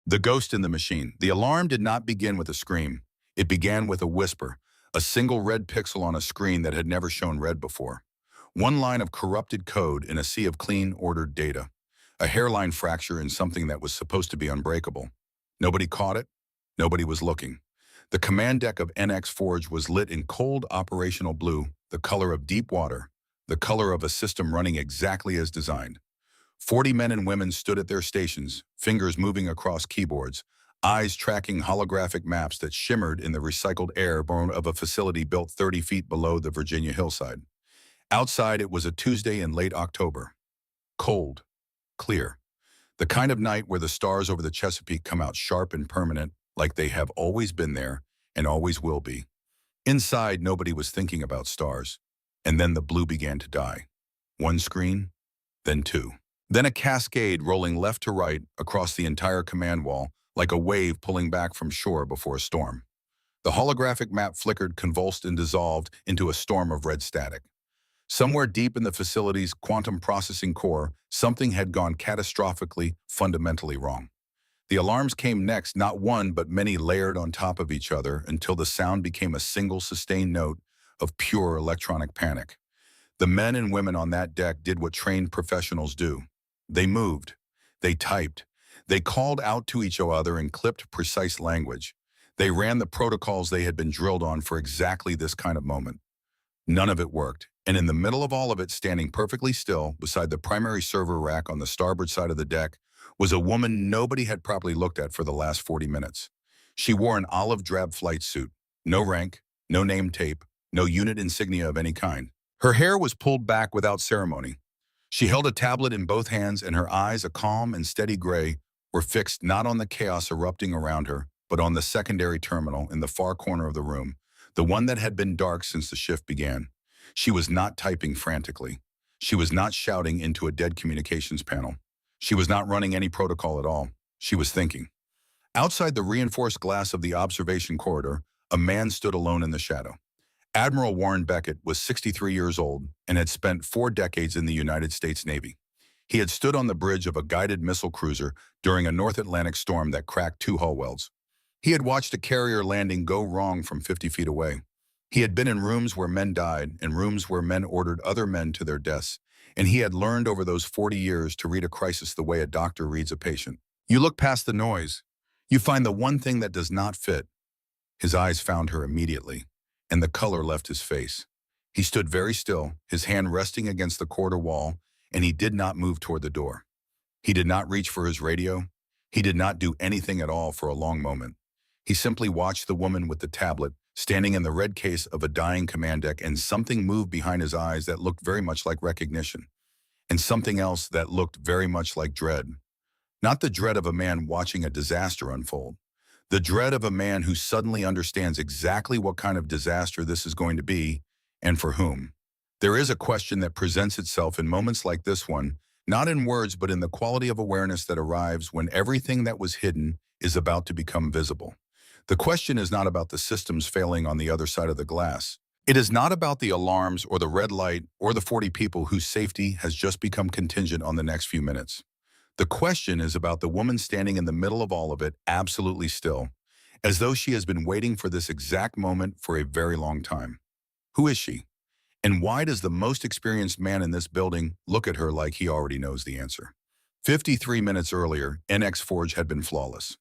The ghost in the machine. The alarm did not begin with a scream. It began with a whisper, a single red pixel on a screen that had never shown red before. One line of corrupted code in a sea of clean, ordered data. A hairline fracture in something that was supposed to be unbreakable. Nobody caught it. Nobody was looking. The command deck of NX Forge was lit in cold operational blue, the color of deep water, the color of a system running exactly as designed. 40 men and women stood at their stations, fingers moving across keyboards, eyes tracking holographic maps that shimmered in the recycled air born of a facility built 30 feet below the Virginia hillside. Outside, it was a Tuesday in late October. Cold, clear. The kind of night where the stars over the Chesapeake come out sharp and permanent, like they have always been there and always will be. Inside, nobody was thinking about stars. And then the blue began to die. One screen, then two. Then a cascade rolling left to right across the entire command wall, like a wave pulling back from shore before a storm. The holographic map flickered, convulsed, and dissolved into a storm of red static. Somewhere deep in the facility's quantum processing core, something had gone catastrophically, fundamentally wrong. The alarms came next, not one but many layered on top of each other until the sound became a single sustained note of pure electronic panic. The men and women on that deck did what trained professionals do. They moved. They typed. They called out to each other in clipped, precise language. They ran the protocols they had been drilled on for exactly this kind of moment. None of it worked, and in the middle of all of it, standing perfectly still beside the primary server rack on the starboard side of the deck, was a woman nobody had properly looked at for the last 40 minutes. She wore an olive drab flight suit, no rank, no name tape, no unit insignia of any kind. Her hair was pulled back without ceremony. She held a tablet in both hands, and her eyes, a calm and steady gray, were fixed not on the chaos erupting around her, but on the secondary terminal in the far corner of the room, the one that had been dark since the shift began. She was not typing frantically. She was not shouting into a dead communications panel. She was not running any protocol at all. She was thinking. Outside the reinforced glass of the observation corridor, a man stood alone in the shadow. Admiral Warren Beckett was 63 years old and had spent 4 decades in the United States Navy. He had stood on the bridge of a guided missile cruiser during a North Atlantic storm that cracked 2 hull welds. He had watched a carrier landing go wrong from 50 feet away. He had been in rooms where men died and rooms where men ordered other men to their deaths, and he had learned over those 40 years to read a crisis the way a doctor reads a patient. You look past the noise. You find the one thing that does not fit. His eyes found her immediately, and the color left his face. He stood very still, his hand resting against the corridor wall, and he did not move toward the door. He did not reach for his radio. He did not do anything at all for a long moment. He simply watched the woman with the tablet, standing in the red case of a dying command deck, and something moved behind his eyes that looked very much like recognition, and something else that looked very much like dread. Not the dread of a man watching a disaster unfold. The dread of a man who suddenly understands exactly what kind of disaster this is going to be, and for whom. There is a question that presents itself in moments like this one, not in words but in the quality of awareness that arrives when everything that was hidden is about to become visible. The question is not about the systems failing on the other side of the glass. It is not about the alarms or the red light or the 40 people whose safety has just become contingent on the next few minutes. The question is about the woman standing in the middle of all of it, absolutely still, as though she has been waiting for this exact moment for a very long time. Who is she? And why does the most experienced man in this building look at her like he already knows the answer? 53 minutes earlier, NX Forge had been flawless.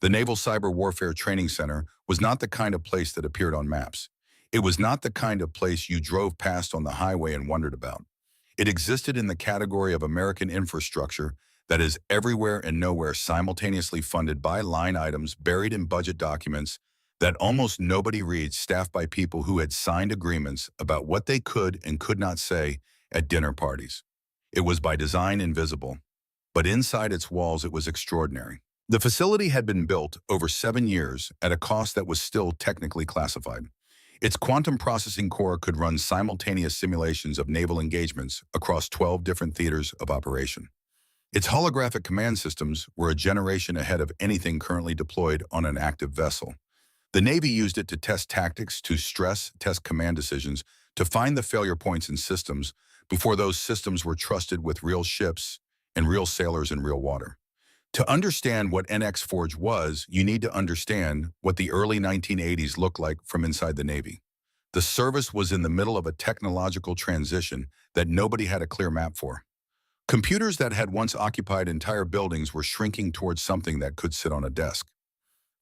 The Naval Cyber Warfare Training Center was not the kind of place that appeared on maps. It was not the kind of place you drove past on the highway and wondered about. It existed in the category of American infrastructure that is everywhere and nowhere, simultaneously funded by line items buried in budget documents that almost nobody reads, staffed by people who had signed agreements about what they could and could not say at dinner parties. It was by design invisible, but inside its walls it was extraordinary. The facility had been built over 7 years at a cost that was still technically classified. Its quantum processing core could run simultaneous simulations of naval engagements across 12 different theaters of operation. Its holographic command systems were a generation ahead of anything currently deployed on an active vessel. The Navy used it to test tactics, to stress test command decisions, to find the failure points in systems before those systems were trusted with real ships and real sailors in real water. To understand what NX Forge was, you need to understand what the early 1980s looked like from inside the Navy. The service was in the middle of a technological transition that nobody had a clear map for. Computers that had once occupied entire buildings were shrinking towards something that could sit on a desk.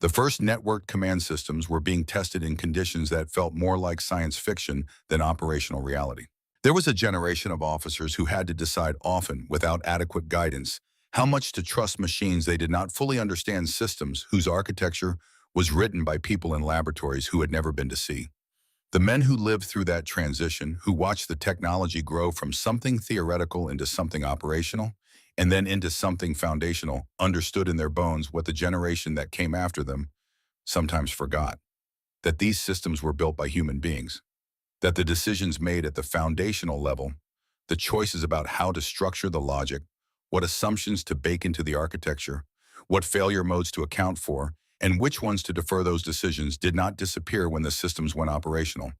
The first networked command systems were being tested in conditions that felt more like science fiction than operational reality. There was a generation of officers who had to decide often, without adequate guidance, how much to trust machines they did not fully understand, systems whose architecture was written by people in laboratories who had never been to sea. The men who lived through that transition, who watched the technology grow from something theoretical into something operational, and then into something foundational, understood in their bones what the generation that came after them sometimes forgot: that these systems were built by human beings, that the decisions made at the foundational level, the choices about how to structure the logic, what assumptions to bake into the architecture, what failure modes to account for, and which ones to defer, those decisions did not disappear when the systems went operational.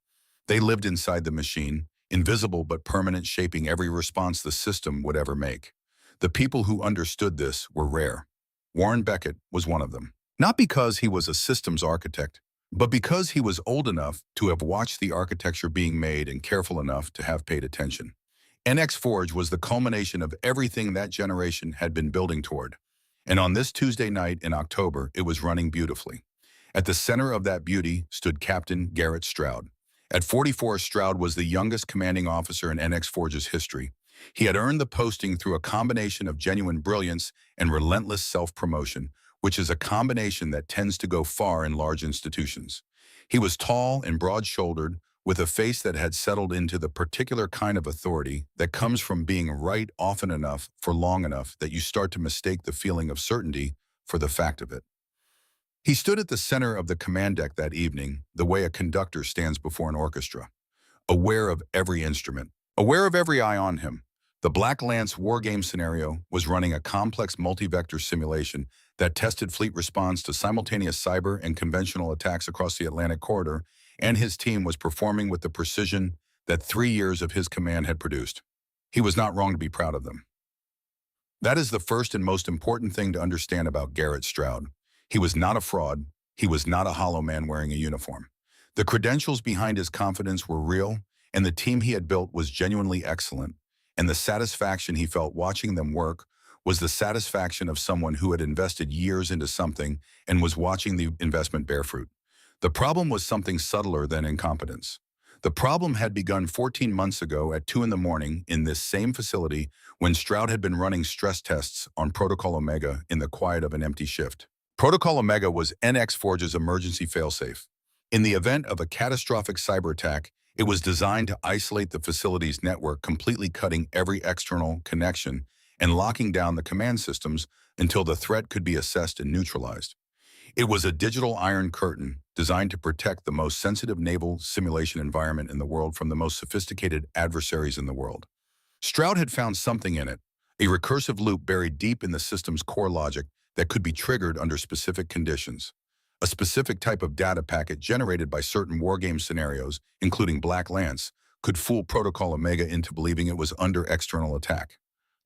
They lived inside the machine, invisible but permanent, shaping every response the system would ever make. The people who understood this were rare. Warren Beckett was one of them. Not because he was a systems architect, but because he was old enough to have watched the architecture being made and careful enough to have paid attention. NX Forge was the culmination of everything that generation had been building toward. And on this Tuesday night in October, it was running beautifully. At the center of that beauty stood Captain Garrett Stroud. At 44, Stroud was the youngest commanding officer in NX Forge's history. He had earned the posting through a combination of genuine brilliance and relentless self-promotion, which is a combination that tends to go far in large institutions. He was tall and broad-shouldered, with a face that had settled into the particular kind of authority that comes from being right often enough for long enough that you start to mistake the feeling of certainty for the fact of it. He stood at the center of the command deck that evening, the way a conductor stands before an orchestra, aware of every instrument, aware of every eye on him. The Black Lance wargame scenario was running a complex multi-vector simulation that tested fleet response to simultaneous cyber and conventional attacks across the Atlantic corridor, and his team was performing with the precision that 3 years of his command had produced. He was not wrong to be proud of them. That is the first and most important thing to understand about Garrett Stroud. He was not a fraud. He was not a hollow man wearing a uniform. The credentials behind his confidence were real, and the team he had built was genuinely excellent. And the satisfaction he felt watching them work was the satisfaction of someone who had invested years into something and was watching the investment bear fruit. The problem was something subtler than incompetence. The problem had begun 14 months ago at 2 in the morning in this same facility, when Stroud had been running stress tests on Protocol Omega in the quiet of an empty shift. Protocol Omega was NX Forge's emergency failsafe. In the event of a catastrophic cyber attack, it was designed to isolate the facility's network, completely cutting every external connection and locking down the command systems until the threat could be assessed and neutralized. It was a digital iron curtain designed to protect the most sensitive naval simulation environment in the world from the most sophisticated adversaries in the world. Stroud had found something in it, a recursive loop buried deep in the system's core logic that could be triggered under specific conditions. A specific type of data packet generated by certain wargame scenarios, including Black Lance, could fool Protocol Omega into believing it was under external attack.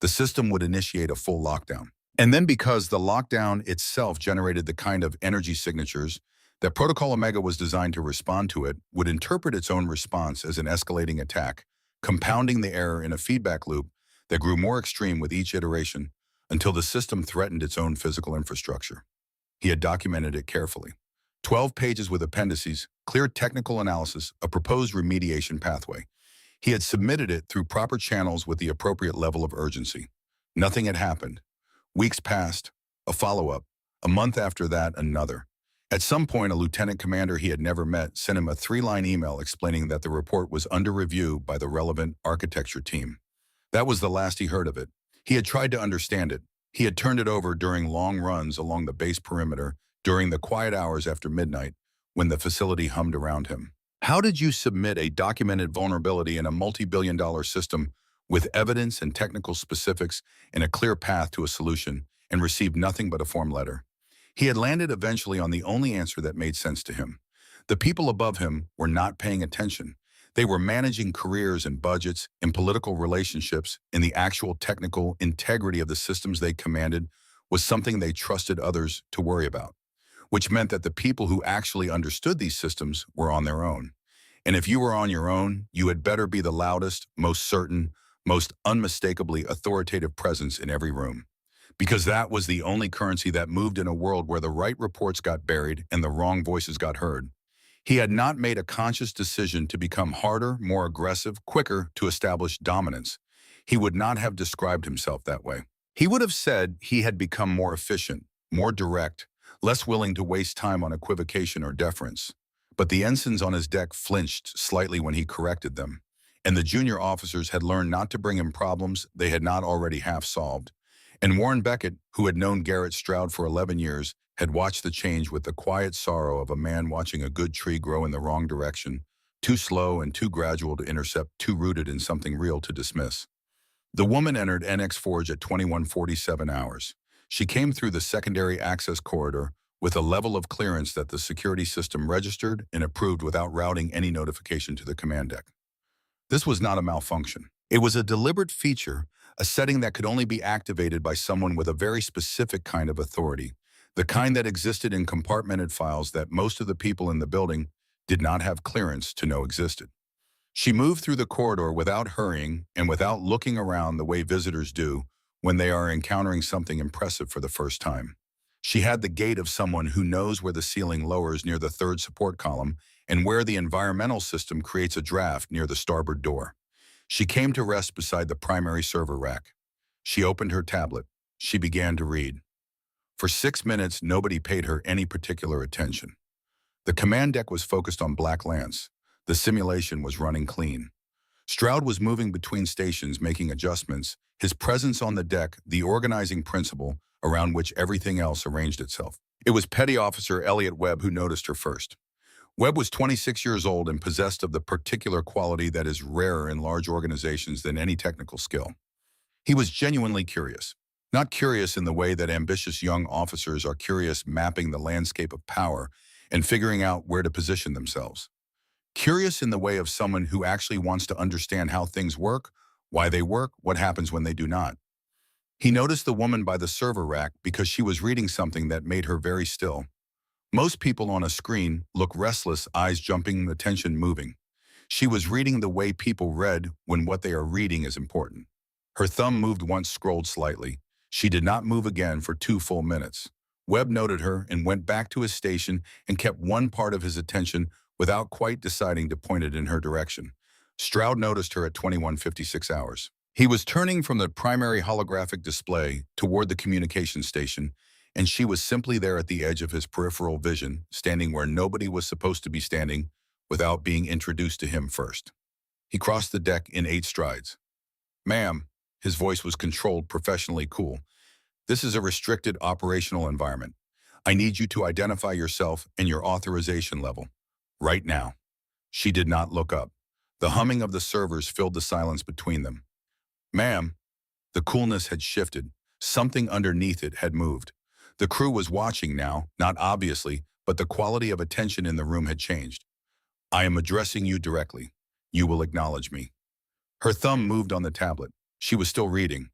The system would initiate a full lockdown. And then, because the lockdown itself generated the kind of energy signatures that Protocol Omega was designed to respond to, it would interpret its own response as an escalating attack, compounding the error in a feedback loop that grew more extreme with each iteration until the system threatened its own physical infrastructure. He had documented it carefully. 12 pages with appendices, clear technical analysis, a proposed remediation pathway. He had submitted it through proper channels with the appropriate level of urgency. Nothing had happened. Weeks passed, a follow-up. A month after that, another. At some point, a lieutenant commander he had never met sent him a 3-line email explaining that the report was under review by the relevant architecture team. That was the last he heard of it. He had tried to understand it. He had turned it over during long runs along the base perimeter, during the quiet hours after midnight, when the facility hummed around him. How did you submit a documented vulnerability in a multi-billion-dollar system with evidence and technical specifics and a clear path to a solution, and receive nothing but a form letter? He had landed eventually on the only answer that made sense to him. The people above him were not paying attention. They were managing careers and budgets and political relationships, and the actual technical integrity of the systems they commanded was something they trusted others to worry about, which meant that the people who actually understood these systems were on their own. And if you were on your own, you had better be the loudest, most certain, most unmistakably authoritative presence in every room. Because that was the only currency that moved in a world where the right reports got buried and the wrong voices got heard. He had not made a conscious decision to become harder, more aggressive, quicker to establish dominance. He would not have described himself that way. He would have said he had become more efficient, more direct, less willing to waste time on equivocation or deference. But the ensigns on his deck flinched slightly when he corrected them, and the junior officers had learned not to bring him problems they had not already half solved. And Warren Beckett, who had known Garrett Stroud for 11 years, had watched the change with the quiet sorrow of a man watching a good tree grow in the wrong direction, too slow and too gradual to intercept, too rooted in something real to dismiss. The woman entered NX Forge at 21:47 hours. She came through the secondary access corridor with a level of clearance that the security system registered and approved without routing any notification to the command deck. This was not a malfunction. It was a deliberate feature, a setting that could only be activated by someone with a very specific kind of authority, the kind that existed in compartmented files that most of the people in the building did not have clearance to know existed. She moved through the corridor without hurrying and without looking around the way visitors do when they are encountering something impressive for the first time. She had the gait of someone who knows where the ceiling lowers near the third support column and where the environmental system creates a draft near the starboard door. She came to rest beside the primary server rack. She opened her tablet. She began to read. For 6 minutes, nobody paid her any particular attention. The command deck was focused on Black Lance. The simulation was running clean. Stroud was moving between stations, making adjustments, his presence on the deck the organizing principle around which everything else arranged itself. It was Petty Officer Elliot Webb who noticed her first. Webb was 26 years old and possessed of the particular quality that is rarer in large organizations than any technical skill. He was genuinely curious. Not curious in the way that ambitious young officers are curious, mapping the landscape of power and figuring out where to position themselves. Curious in the way of someone who actually wants to understand how things work, why they work, what happens when they do not. He noticed the woman by the server rack because she was reading something that made her very still. Most people on a screen look restless, eyes jumping, attention moving. She was reading the way people read when what they are reading is important. Her thumb moved once, scrolled slightly. She did not move again for 2 full minutes. Webb noted her and went back to his station and kept one part of his attention without quite deciding to point it in her direction. Stroud noticed her at 21:56 hours. He was turning from the primary holographic display toward the communication station, and she was simply there at the edge of his peripheral vision, standing where nobody was supposed to be standing without being introduced to him first. He crossed the deck in 8 strides. "Ma'am," his voice was controlled, professionally cool. "This is a restricted operational environment. I need you to identify yourself and your authorization level. Right now." She did not look up. The humming of the servers filled the silence between them. "Ma'am." The coolness had shifted. Something underneath it had moved. The crew was watching now, not obviously, but the quality of attention in the room had changed. "I am addressing you directly. You will acknowledge me." Her thumb moved on the tablet. She was still reading.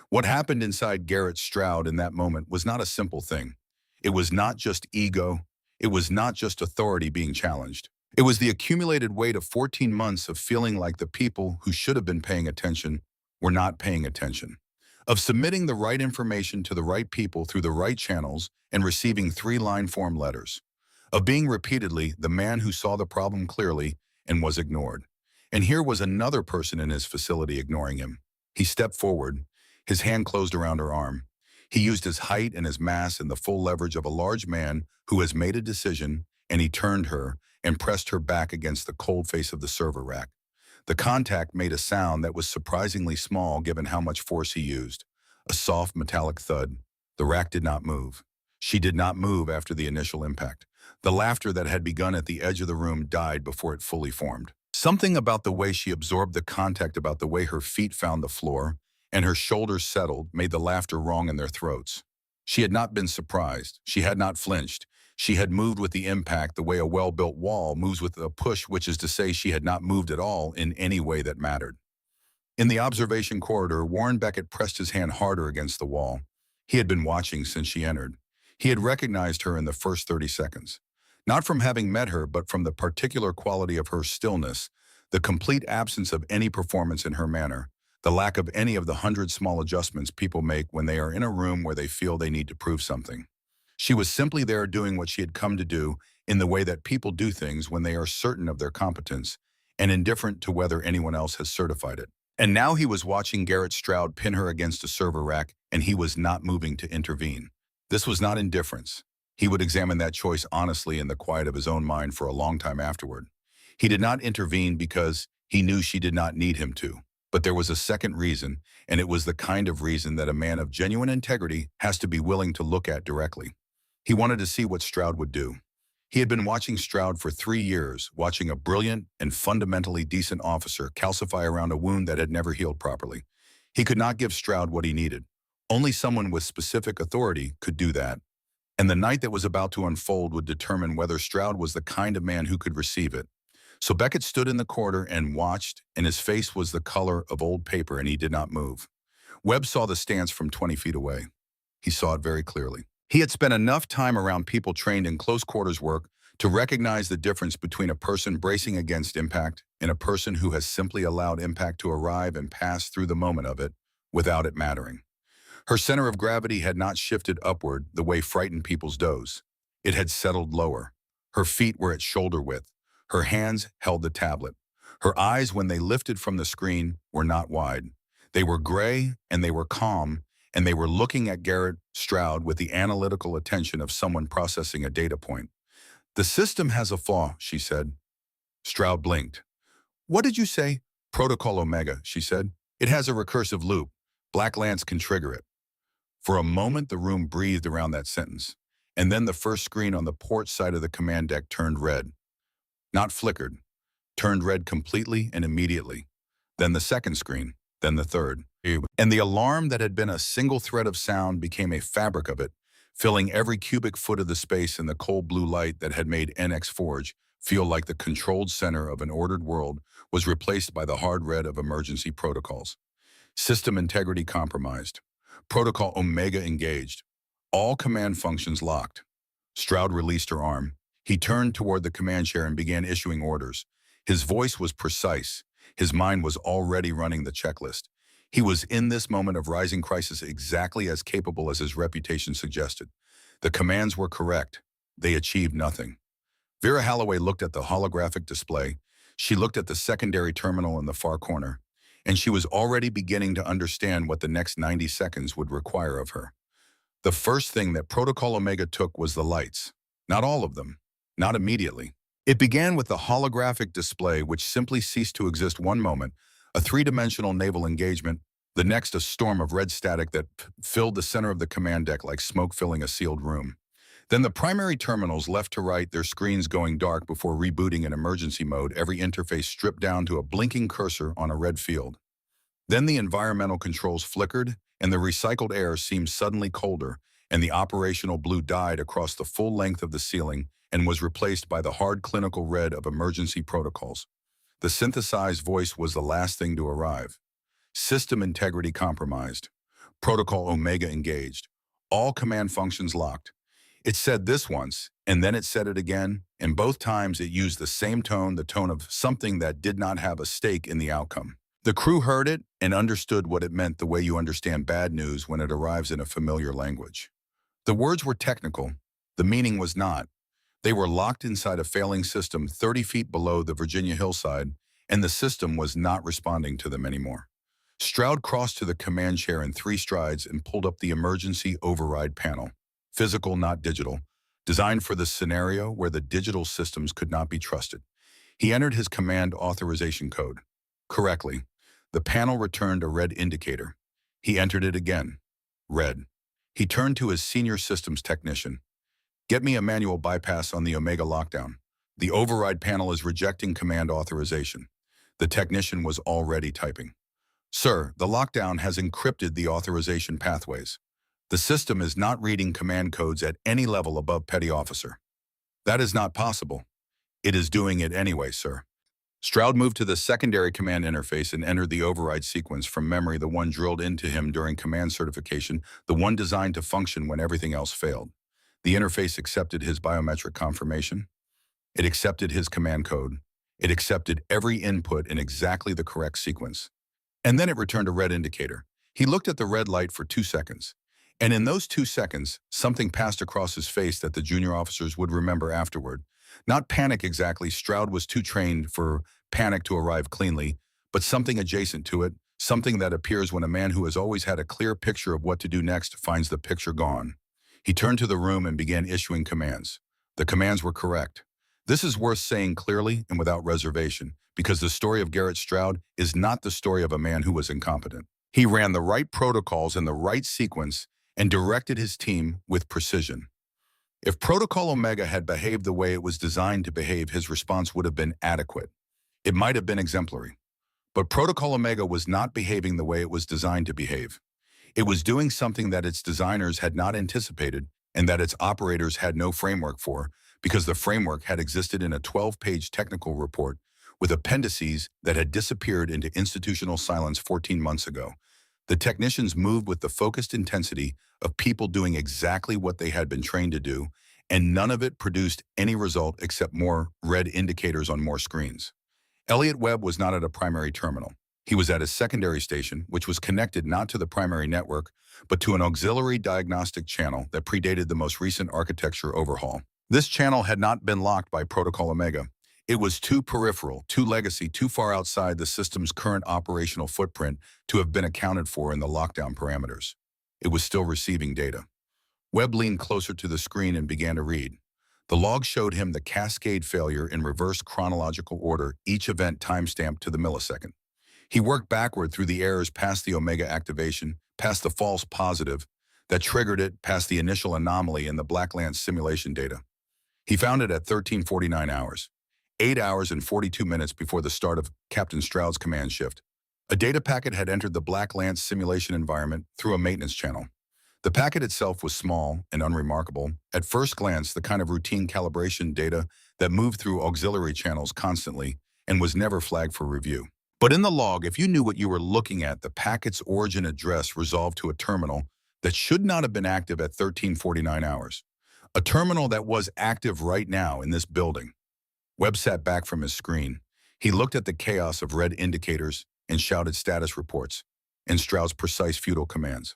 What happened inside Garrett Stroud in that moment was not a simple thing. It was not just ego. It was not just authority being challenged. It was the accumulated weight of 14 months of feeling like the people who should have been paying attention were not paying attention, of submitting the right information to the right people through the right channels and receiving 3-line form letters, of being repeatedly the man who saw the problem clearly and was ignored. And here was another person in his facility ignoring him. He stepped forward. His hand closed around her arm. He used his height and his mass and the full leverage of a large man who has made a decision, and he turned her and pressed her back against the cold face of the server rack. The contact made a sound that was surprisingly small given how much force he used. A soft metallic thud. The rack did not move. She did not move after the initial impact. The laughter that had begun at the edge of the room died before it fully formed. Something about the way she absorbed the contact, about the way her feet found the floor, and her shoulders settled, made the laughter wrong in their throats. She had not been surprised. She had not flinched. She had moved with the impact the way a well-built wall moves with a push, which is to say she had not moved at all in any way that mattered. In the observation corridor, Warren Beckett pressed his hand harder against the wall. He had been watching since she entered. He had recognized her in the first 30 seconds. Not from having met her, but from the particular quality of her stillness, the complete absence of any performance in her manner, the lack of any of the hundred small adjustments people make when they are in a room where they feel they need to prove something. She was simply there doing what she had come to do in the way that people do things when they are certain of their competence and indifferent to whether anyone else has certified it. And now he was watching Garrett Stroud pin her against a server rack, and he was not moving to intervene. This was not indifference. He would examine that choice honestly in the quiet of his own mind for a long time afterward. He did not intervene because he knew she did not need him to. But there was a second reason, and it was the kind of reason that a man of genuine integrity has to be willing to look at directly. He wanted to see what Stroud would do. He had been watching Stroud for 3 years, watching a brilliant and fundamentally decent officer calcify around a wound that had never healed properly. He could not give Stroud what he needed. Only someone with specific authority could do that. And the night that was about to unfold would determine whether Stroud was the kind of man who could receive it. So Beckett stood in the corner and watched, and his face was the color of old paper, and he did not move. Webb saw the stance from 20 feet away. He saw it very clearly. He had spent enough time around people trained in close quarters work to recognize the difference between a person bracing against impact and a person who has simply allowed impact to arrive and pass through the moment of it without it mattering. Her center of gravity had not shifted upward the way frightened people's doze. It had settled lower. Her feet were at shoulder width. Her hands held the tablet. Her eyes, when they lifted from the screen, were not wide. They were gray, and they were calm, and they were looking at Garrett Stroud with the analytical attention of someone processing a data point. "The system has a flaw," she said. Stroud blinked. "What did you say?" "Protocol Omega," she said. "It has a recursive loop. Black Lance can trigger it." For a moment, the room breathed around that sentence, and then the first screen on the port side of the command deck turned red. Not flickered, turned red completely and immediately. Then the second screen, then the third. And the alarm that had been a single thread of sound became a fabric of it, filling every cubic foot of the space in the cold blue light that had made NX Forge feel like the controlled center of an ordered world was replaced by the hard red of emergency protocols. System integrity compromised. Protocol Omega engaged. All command functions locked. Stroud released her arm. He turned toward the command chair and began issuing orders. His voice was precise. His mind was already running the checklist. He was in this moment of rising crisis exactly as capable as his reputation suggested. The commands were correct. They achieved nothing. Vera Holloway looked at the holographic display. She looked at the secondary terminal in the far corner, and she was already beginning to understand what the next 90 seconds would require of her. The first thing that Protocol Omega took was the lights. Not all of them. Not immediately. It began with the holographic display, which simply ceased to exist one moment, a three-dimensional naval engagement, the next a storm of red static that filled the center of the command deck like smoke filling a sealed room. Then the primary terminals left to right, their screens going dark before rebooting in emergency mode, every interface stripped down to a blinking cursor on a red field. Then the environmental controls flickered, and the recycled air seemed suddenly colder, and the operational blue died across the full length of the ceiling and was replaced by the hard clinical red of emergency protocols. The synthesized voice was the last thing to arrive. System integrity compromised. Protocol Omega engaged. All command functions locked. It said this once, and then it said it again, and both times it used the same tone, the tone of something that did not have a stake in the outcome. The crew heard it and understood what it meant the way you understand bad news when it arrives in a familiar language. The words were technical. The meaning was not. They were locked inside a failing system 30 feet below the Virginia hillside, and the system was not responding to them anymore. Stroud crossed to the command chair in 3 strides and pulled up the emergency override panel. Physical, not digital. Designed for the scenario where the digital systems could not be trusted. He entered his command authorization code. Correctly. The panel returned a red indicator. He entered it again. Red. He turned to his senior systems technician. "Get me a manual bypass on the Omega lockdown. The override panel is rejecting command authorization." The technician was already typing. "Sir, the lockdown has encrypted the authorization pathways. The system is not reading command codes at any level above petty officer." "That is not possible." "It is doing it anyway, sir." Stroud moved to the secondary command interface and entered the override sequence from memory, the one drilled into him during command certification, the one designed to function when everything else failed. The interface accepted his biometric confirmation. It accepted his command code. It accepted every input in exactly the correct sequence. And then it returned a red indicator. He looked at the red light for 2 seconds. And in those 2 seconds, something passed across his face that the junior officers would remember afterward. Not panic exactly, Stroud was too trained for panic to arrive cleanly, but something adjacent to it, something that appears when a man who has always had a clear picture of what to do next finds the picture gone. He turned to the room and began issuing commands. The commands were correct. This is worth saying clearly and without reservation, because the story of Garrett Stroud is not the story of a man who was incompetent. He ran the right protocols in the right sequence and directed his team with precision. If Protocol Omega had behaved the way it was designed to behave, his response would have been adequate. It might have been exemplary. But Protocol Omega was not behaving the way it was designed to behave. It was doing something that its designers had not anticipated and that its operators had no framework for, because the framework had existed in a 12-page technical report with appendices that had disappeared into institutional silence 14 months ago. The technicians moved with the focused intensity of people doing exactly what they had been trained to do, and none of it produced any result except more red indicators on more screens. Elliot Webb was not at a primary terminal. He was at a secondary station, which was connected not to the primary network, but to an auxiliary diagnostic channel that predated the most recent architecture overhaul. This channel had not been locked by Protocol Omega. It was too peripheral, too legacy, too far outside the system's current operational footprint to have been accounted for in the lockdown parameters. It was still receiving data. Webb leaned closer to the screen and began to read. The log showed him the cascade failure in reverse chronological order, each event timestamped to the millisecond. He worked backward through the errors past the Omega activation, past the false positive that triggered it, past the initial anomaly in the Black Lance simulation data. He found it at 13:49 hours, 8 hours and 42 minutes before the start of Captain Stroud's command shift. A data packet had entered the Black Lance simulation environment through a maintenance channel. The packet itself was small and unremarkable. At first glance, the kind of routine calibration data that moved through auxiliary channels constantly and was never flagged for review. But in the log, if you knew what you were looking at, the packet's origin address resolved to a terminal that should not have been active at 13:49 hours. A terminal that was active right now in this building. Webb sat back from his screen. He looked at the chaos of red indicators and shouted status reports and Stroud's precise futile commands.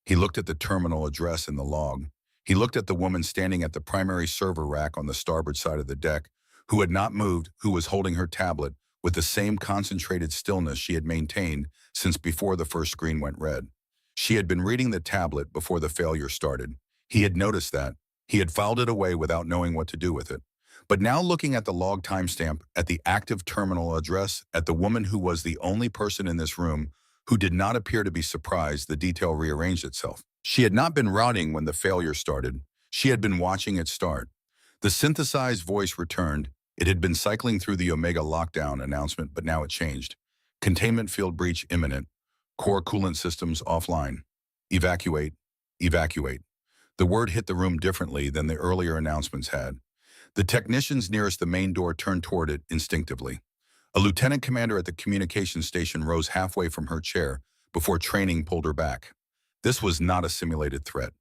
He looked at the terminal address in the log. He looked at the woman standing at the primary server rack on the starboard side of the deck, who had not moved, who was holding her tablet with the same concentrated stillness she had maintained since before the first screen went red. She had been reading the tablet before the failure started. He had noticed that. He had filed it away without knowing what to do with it. But now looking at the log timestamp, at the active terminal address, at the woman who was the only person in this room who did not appear to be surprised, the detail rearranged itself. She had not been routing when the failure started. She had been watching it start. The synthesized voice returned. It had been cycling through the Omega lockdown announcement, but now it changed. Containment field breach imminent. Core coolant systems offline. Evacuate. Evacuate. The word hit the room differently than the earlier announcements had. The technicians nearest the main door turned toward it instinctively. A lieutenant commander at the communications station rose halfway from her chair before training pulled her back. This was not a simulated threat.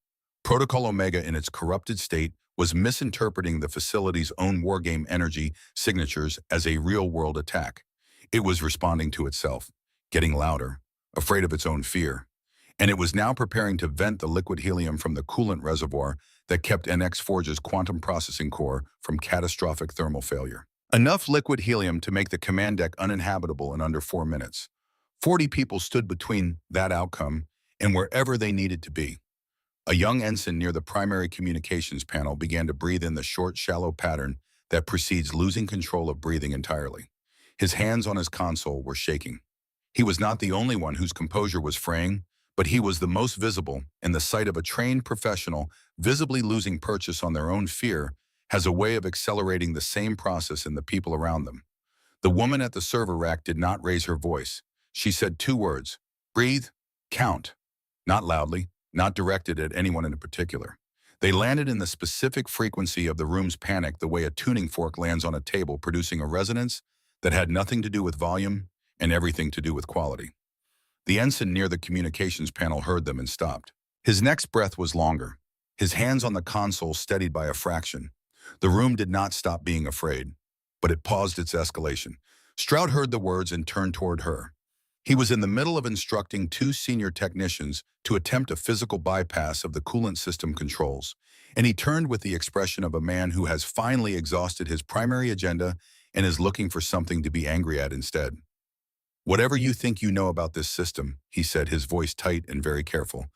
Protocol Omega in its corrupted state was misinterpreting the facility's own wargame energy signatures as a real-world attack. It was responding to itself, getting louder, afraid of its own fear. And it was now preparing to vent the liquid helium from the coolant reservoir that kept NX Forge's quantum processing core from catastrophic thermal failure. Enough liquid helium to make the command deck uninhabitable in under 4 minutes. 40 people stood between that outcome and wherever they needed to be. A young ensign near the primary communications panel began to breathe in the short, shallow pattern that precedes losing control of breathing entirely. His hands on his console were shaking. He was not the only one whose composure was fraying, but he was the most visible, and the sight of a trained professional visibly losing purchase on their own fear has a way of accelerating the same process in the people around them. The woman at the server rack did not raise her voice. She said 2 words: breathe, count. Not loudly, not directed at anyone in particular. They landed in the specific frequency of the room's panic, the way a tuning fork lands on a table, producing a resonance that had nothing to do with volume and everything to do with quality. The ensign near the communications panel heard them and stopped. His next breath was longer, his hands on the console steadied by a fraction. The room did not stop being afraid, but it paused its escalation. Stroud heard the words and turned toward her. He was in the middle of instructing two senior technicians to attempt a physical bypass of the coolant system controls, and he turned with the expression of a man who has finally exhausted his primary agenda and is looking for something to be angry at instead. "Whatever you think you know about this system," he said, his voice tight and very careful,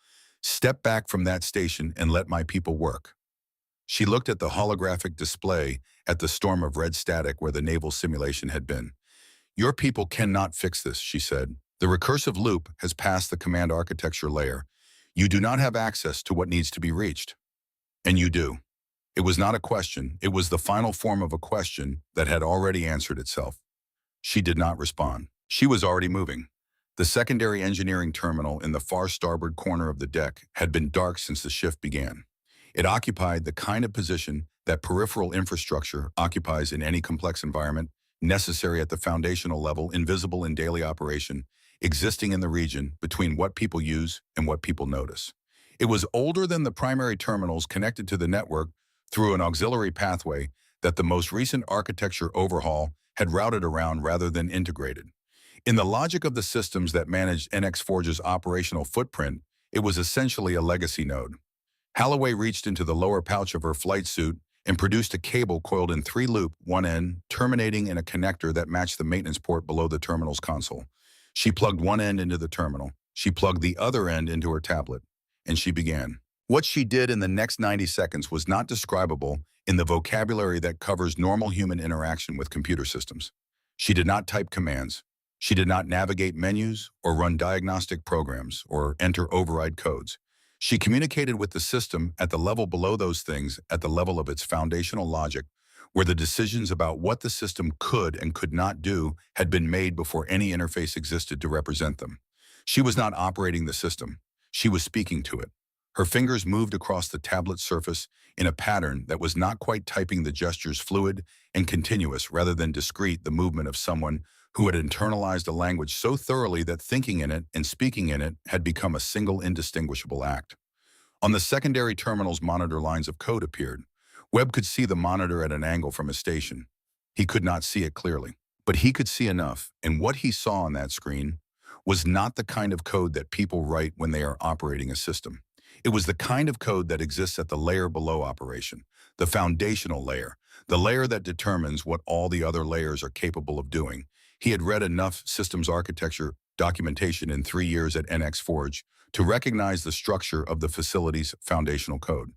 "step back from that station and let my people work." She looked at the holographic display at the storm of red static where the naval simulation had been. "Your people cannot fix this," she said. "The recursive loop has passed the command architecture layer. You do not have access to what needs to be reached. And you do." It was not a question. It was the final form of a question that had already answered itself. She did not respond. She was already moving. The secondary engineering terminal in the far starboard corner of the deck had been dark since the shift began. It occupied the kind of position that peripheral infrastructure occupies in any complex environment, necessary at the foundational level, invisible in daily operation, existing in the region between what people use and what people notice. It was older than the primary terminals connected to the network through an auxiliary pathway that the most recent architecture overhaul had routed around rather than integrated. In the logic of the systems that managed NX Forge's operational footprint, it was essentially a legacy node. Holloway reached into the lower pouch of her flight suit and produced a cable coiled in three-loop, one end terminating in a connector that matched the maintenance port below the terminal's console. She plugged one end into the terminal. She plugged the other end into her tablet, and she began. What she did in the next 90 seconds was not describable in the vocabulary that covers normal human interaction with computer systems. She did not type commands. She did not navigate menus or run diagnostic programs or enter override codes. She communicated with the system at the level below those things, at the level of its foundational logic, where the decisions about what the system could and could not do had been made before any interface existed to represent them. She was not operating the system. She was speaking to it. Her fingers moved across the tablet surface in a pattern that was not quite typing, the gestures fluid and continuous rather than discrete, the movement of someone who had internalized a language so thoroughly that thinking in it and speaking in it had become a single indistinguishable act. On the secondary terminal's monitor, lines of code appeared. Webb could see the monitor at an angle from his station. He could not see it clearly, but he could see enough, and what he saw on that screen was not the kind of code that people write when they are operating a system. It was the kind of code that exists at the layer below operation, the foundational layer, the layer that determines what all the other layers are capable of doing. He had read enough systems architecture documentation in 3 years at NX Forge to recognize the structure of the facility's foundational code.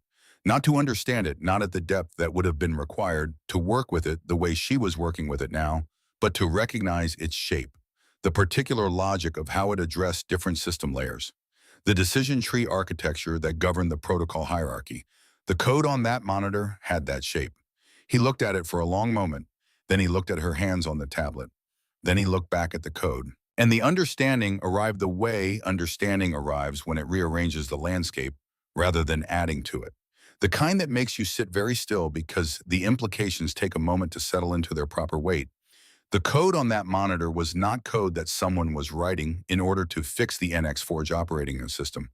Not to understand it, not at the depth that would have been required to work with it the way she was working with it now, but to recognize its shape, the particular logic of how it addressed different system layers, the decision tree architecture that governed the protocol hierarchy. The code on that monitor had that shape. He looked at it for a long moment, then he looked at her hands on the tablet. Then he looked back at the code. And the understanding arrived the way understanding arrives when it rearranges the landscape rather than adding to it. The kind that makes you sit very still because the implications take a moment to settle into their proper weight. The code on that monitor was not code that someone was writing in order to fix the NX Forge operating system.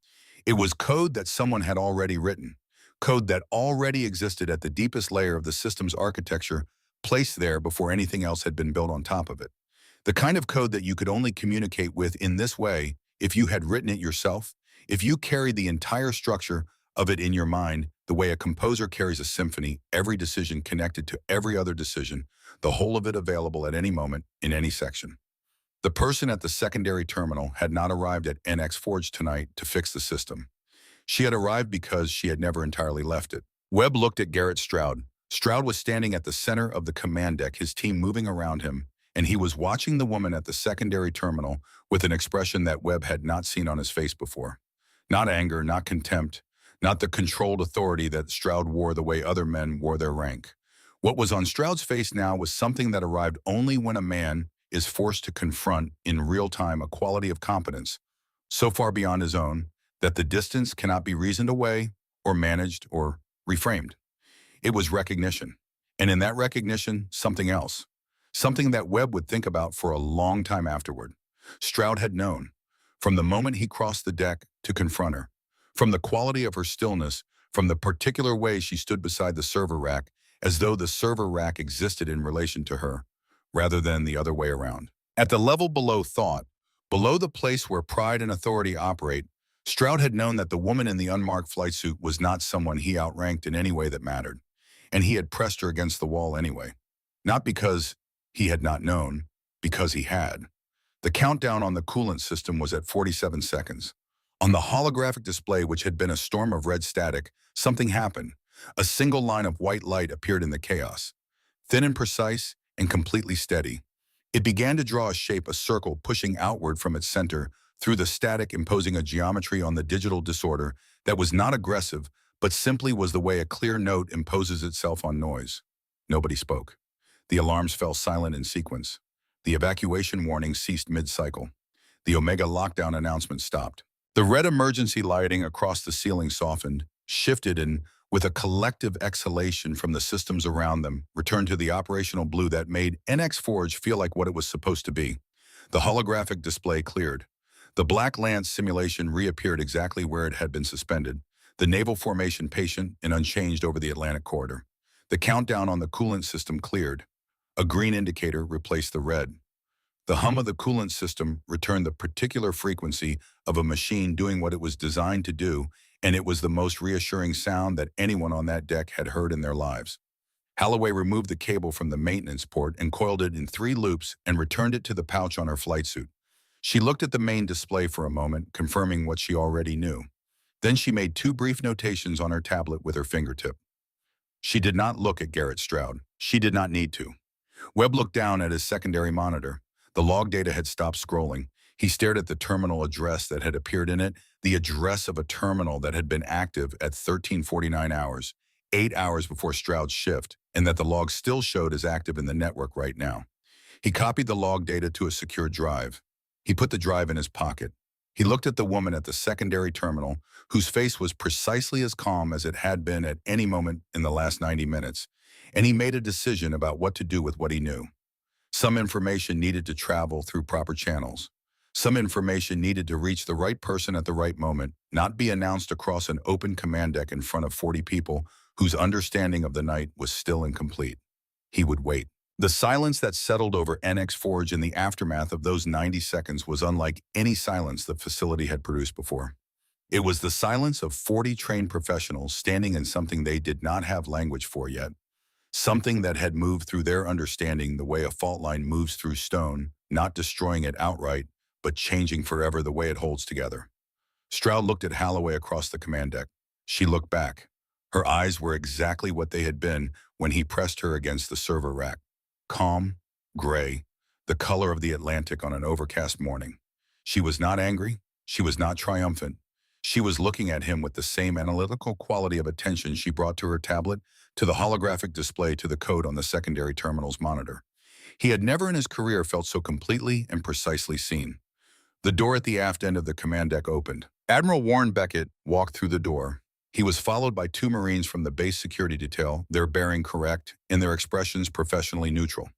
It was code that someone had already written, code that already existed at the deepest layer of the system's architecture, placed there before anything else had been built on top of it. The kind of code that you could only communicate with in this way if you had written it yourself, if you carried the entire structure of it in your mind, the way a composer carries a symphony, every decision connected to every other decision, the whole of it available at any moment in any section. The person at the secondary terminal had not arrived at NX Forge tonight to fix the system. She had arrived because she had never entirely left it. Webb looked at Garrett Stroud. Stroud was standing at the center of the command deck, his team moving around him, and he was watching the woman at the secondary terminal with an expression that Webb had not seen on his face before. Not anger, not contempt, not the controlled authority that Stroud wore the way other men wore their rank. What was on Stroud's face now was something that arrived only when a man is forced to confront in real time a quality of competence so far beyond his own that the distance cannot be reasoned away or managed or reframed. It was recognition, and in that recognition, something else. something that Webb would think about for a long time afterward. Stroud had known, from the moment he crossed the deck to confront her, from the quality of her stillness, from the particular way she stood beside the server rack, as though the server rack existed in relation to her, rather than the other way around. At the level below thought, below the place where pride and authority operate, Stroud had known that the woman in the unmarked flight suit was not someone he outranked in any way that mattered, and he had pressed her against the wall anyway. Not because he had not known, because he had. The countdown on the coolant system was at 47 seconds. On the holographic display, which had been a storm of red static, something happened. A single line of white light appeared in the chaos, thin and precise and completely steady. It began to draw a shape, a circle pushing outward from its center, through the static, imposing a geometry on the digital disorder that was not aggressive, but simply was the way a clear note imposes itself on noise. Nobody spoke. The alarms fell silent in sequence. The evacuation warning ceased mid-cycle. The Omega lockdown announcement stopped. The red emergency lighting across the ceiling softened, shifted, and, with a collective exhalation from the systems around them, returned to the operational blue that made NX Forge feel like what it was supposed to be. The holographic display cleared. The Black Lance simulation reappeared exactly where it had been suspended, the naval formation patient and unchanged over the Atlantic corridor. The countdown on the coolant system cleared. A green indicator replaced the red. The hum of the coolant system returned the particular frequency of a machine doing what it was designed to do, and it was the most reassuring sound that anyone on that deck had heard in their lives. Holloway removed the cable from the maintenance port and coiled it in 3 loops and returned it to the pouch on her flight suit. She looked at the main display for a moment, confirming what she already knew. Then she made 2 brief notations on her tablet with her fingertip. She did not look at Garrett Stroud. She did not need to. Webb looked down at his secondary monitor. The log data had stopped scrolling. He stared at the terminal address that had appeared in it, the address of a terminal that had been active at 13:49 hours, 8 hours before Stroud's shift, and that the log still showed as active in the network right now. He copied the log data to a secure drive. He put the drive in his pocket. He looked at the woman at the secondary terminal, whose face was precisely as calm as it had been at any moment in the last 90 minutes, and he made a decision about what to do with what he knew. Some information needed to travel through proper channels. Some information needed to reach the right person at the right moment, not be announced across an open command deck in front of 40 people whose understanding of the night was still incomplete. He would wait. The silence that settled over NX Forge in the aftermath of those 90 seconds was unlike any silence the facility had produced before. It was the silence of 40 trained professionals standing in something they did not have language for yet, something that had moved through their understanding the way a fault line moves through stone, not destroying it outright, but changing forever the way it holds together. Stroud looked at Holloway across the command deck. She looked back. Her eyes were exactly what they had been when he pressed her against the server rack. Calm, gray, the color of the Atlantic on an overcast morning. She was not angry. She was not triumphant. She was looking at him with the same analytical quality of attention she brought to her tablet, to the holographic display, to the code on the secondary terminal's monitor. He had never in his career felt so completely and precisely seen. The door at the aft end of the command deck opened. Admiral Warren Beckett walked through the door. He was followed by 2 Marines from the base security detail, their bearing correct and their expressions professionally neutral.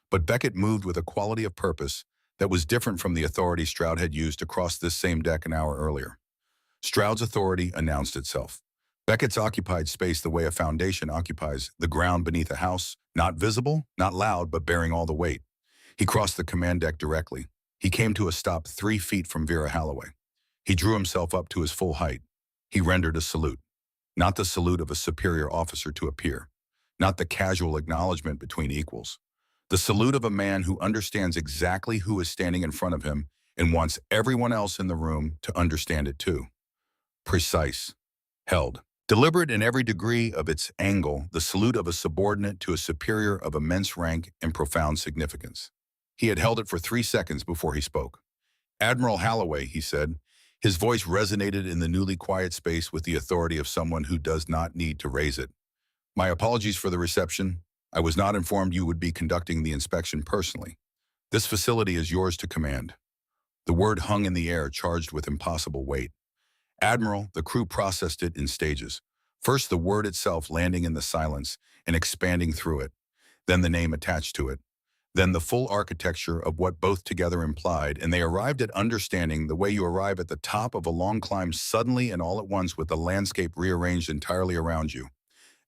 But Beckett moved with a quality of purpose that was different from the authority Stroud had used to cross this same deck an hour earlier. Stroud's authority announced itself. Beckett's occupied space the way a foundation occupies the ground beneath a house, not visible, not loud, but bearing all the weight. He crossed the command deck directly. He came to a stop 3 feet from Vera Holloway. He drew himself up to his full height. He rendered a salute. Not the salute of a superior officer to a peer. Not the casual acknowledgement between equals. The salute of a man who understands exactly who is standing in front of him and wants everyone else in the room to understand it too. Precise. Held. Deliberate in every degree of its angle, the salute of a subordinate to a superior of immense rank and profound significance. He had held it for 3 seconds before he spoke. "Admiral Holloway," he said. His voice resonated in the newly quiet space with the authority of someone who does not need to raise it. "My apologies for the reception. I was not informed you would be conducting the inspection personally. This facility is yours to command." The word hung in the air, charged with impossible weight. "Admiral," the crew processed it in stages. First the word itself landing in the silence and expanding through it, then the name attached to it. then the full architecture of what both together implied, and they arrived at understanding the way you arrive at the top of a long climb suddenly and all at once with the landscape rearranged entirely around you.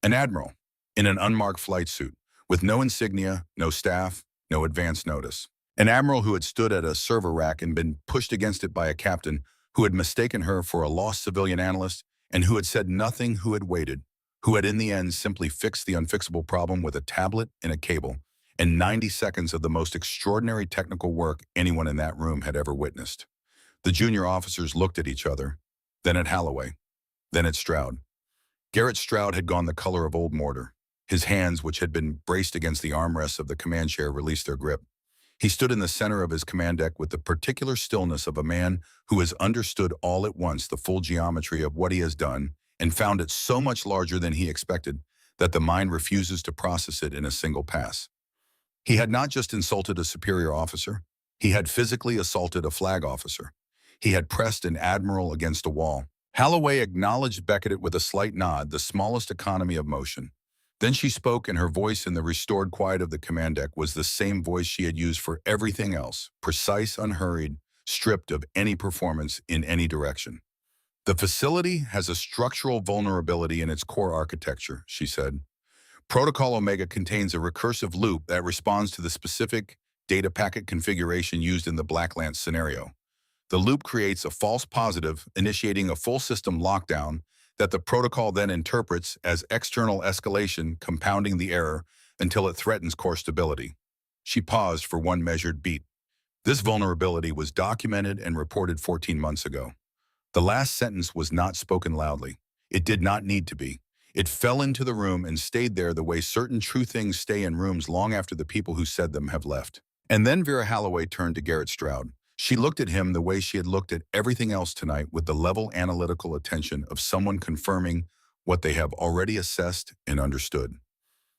An admiral, in an unmarked flight suit, with no insignia, no staff, no advance notice. An admiral who had stood at a server rack and been pushed against it by a captain who had mistaken her for a lost civilian analyst and who had said nothing, who had waited, who had in the end simply fixed the unfixable problem with a tablet and a cable, and 90 seconds of the most extraordinary technical work anyone in that room had ever witnessed. The junior officers looked at each other, then at Holloway, then at Stroud. Garrett Stroud had gone the color of old mortar. His hands, which had been braced against the armrests of the command chair, released their grip. He stood in the center of his command deck with the particular stillness of a man who has understood all at once the full geometry of what he has done and found it so much larger than he expected that the mind refuses to process it in a single pass. He had not just insulted a superior officer, he had physically assaulted a flag officer. He had pressed an admiral against a wall. Holloway acknowledged Beckett with a slight nod, the smallest economy of motion. Then she spoke, and her voice in the restored quiet of the command deck was the same voice she had used for everything else, precise, unhurried, stripped of any performance in any direction. The facility has a structural vulnerability in its core architecture, she said. Protocol Omega contains a recursive loop that responds to the specific data packet configuration used in the Black Lance scenario. The loop creates a false positive, initiating a full system lockdown that the protocol then interprets as external escalation, compounding the error until it threatens core stability. She paused for one measured beat. This vulnerability was documented and reported 14 months ago. The last sentence was not spoken loudly. It did not need to be. It fell into the room and stayed there the way certain true things stay in rooms long after the people who said them have left. And then Vera Holloway turned to Garrett Stroud. She looked at him the way she had looked at everything else tonight, with the level analytical attention of someone confirming what they have already assessed and understood.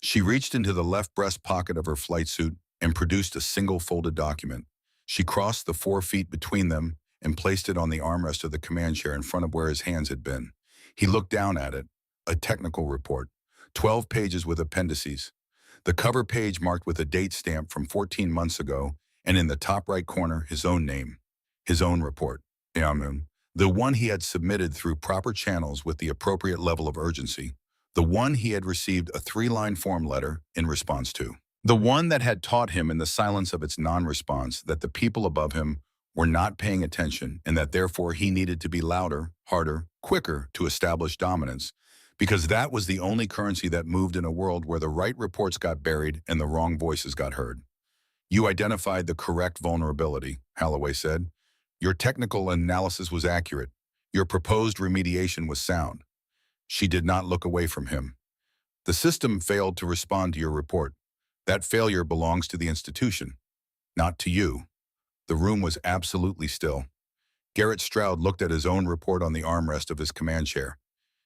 She reached into the left breast pocket of her flight suit and produced a single folded document. She crossed the 4 feet between them and placed it on the armrest of the command chair in front of where his hands had been. He looked down at it. A technical report, 12 pages with appendices. The cover page marked with a date stamp from 14 months ago, and in the top right corner, his own name, his own report, the one he had submitted through proper channels with the appropriate level of urgency, the one he had received a 3-line form letter in response to, the one that had taught him in the silence of its non-response that the people above him were not paying attention and that therefore he needed to be louder, harder, quicker to establish dominance, because that was the only currency that moved in a world where the right reports got buried and the wrong voices got heard. You identified the correct vulnerability, Holloway said. Your technical analysis was accurate. Your proposed remediation was sound. She did not look away from him. The system failed to respond to your report. That failure belongs to the institution, not to you. The room was absolutely still. Garrett Stroud looked at his own report on the armrest of his command chair.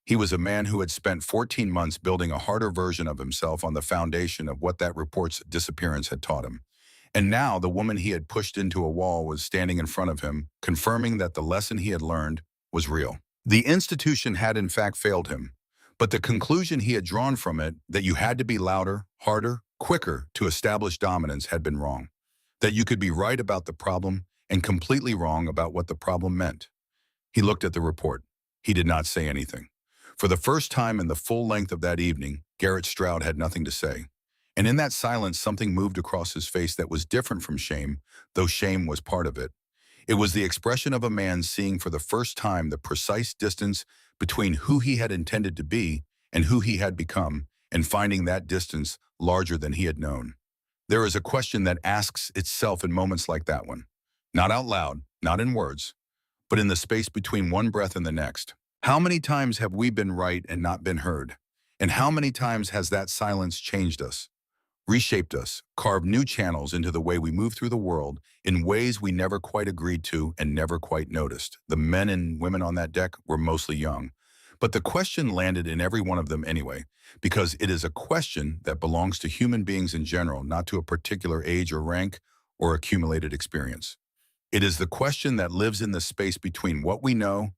He was a man who had spent 14 months building a harder version of himself on the foundation of what that report's disappearance had taught him. And now the woman he had pushed into a wall was standing in front of him, confirming that the lesson he had learned was real. The institution had in fact failed him, but the conclusion he had drawn from it, that you had to be louder, harder, quicker to establish dominance, had been wrong. That you could be right about the problem and completely wrong about what the problem meant. He looked at the report. He did not say anything. For the first time in the full length of that evening, Garrett Stroud had nothing to say. And in that silence, something moved across his face that was different from shame, though shame was part of it. It was the expression of a man seeing for the first time the precise distance between who he had intended to be and who he had become, and finding that distance larger than he had known. There is a question that asks itself in moments like that one. Not out loud, not in words, but in the space between one breath and the next. How many times have we been right and not been heard? And how many times has that silence changed us, reshaped us, carved new channels into the way we move through the world in ways we never quite agreed to and never quite noticed? The men and women on that deck were mostly young, but the question landed in every one of them anyway, because it is a question that belongs to human beings in general, not to a particular age or rank or accumulated experience. It is the question that lives in the space between what we know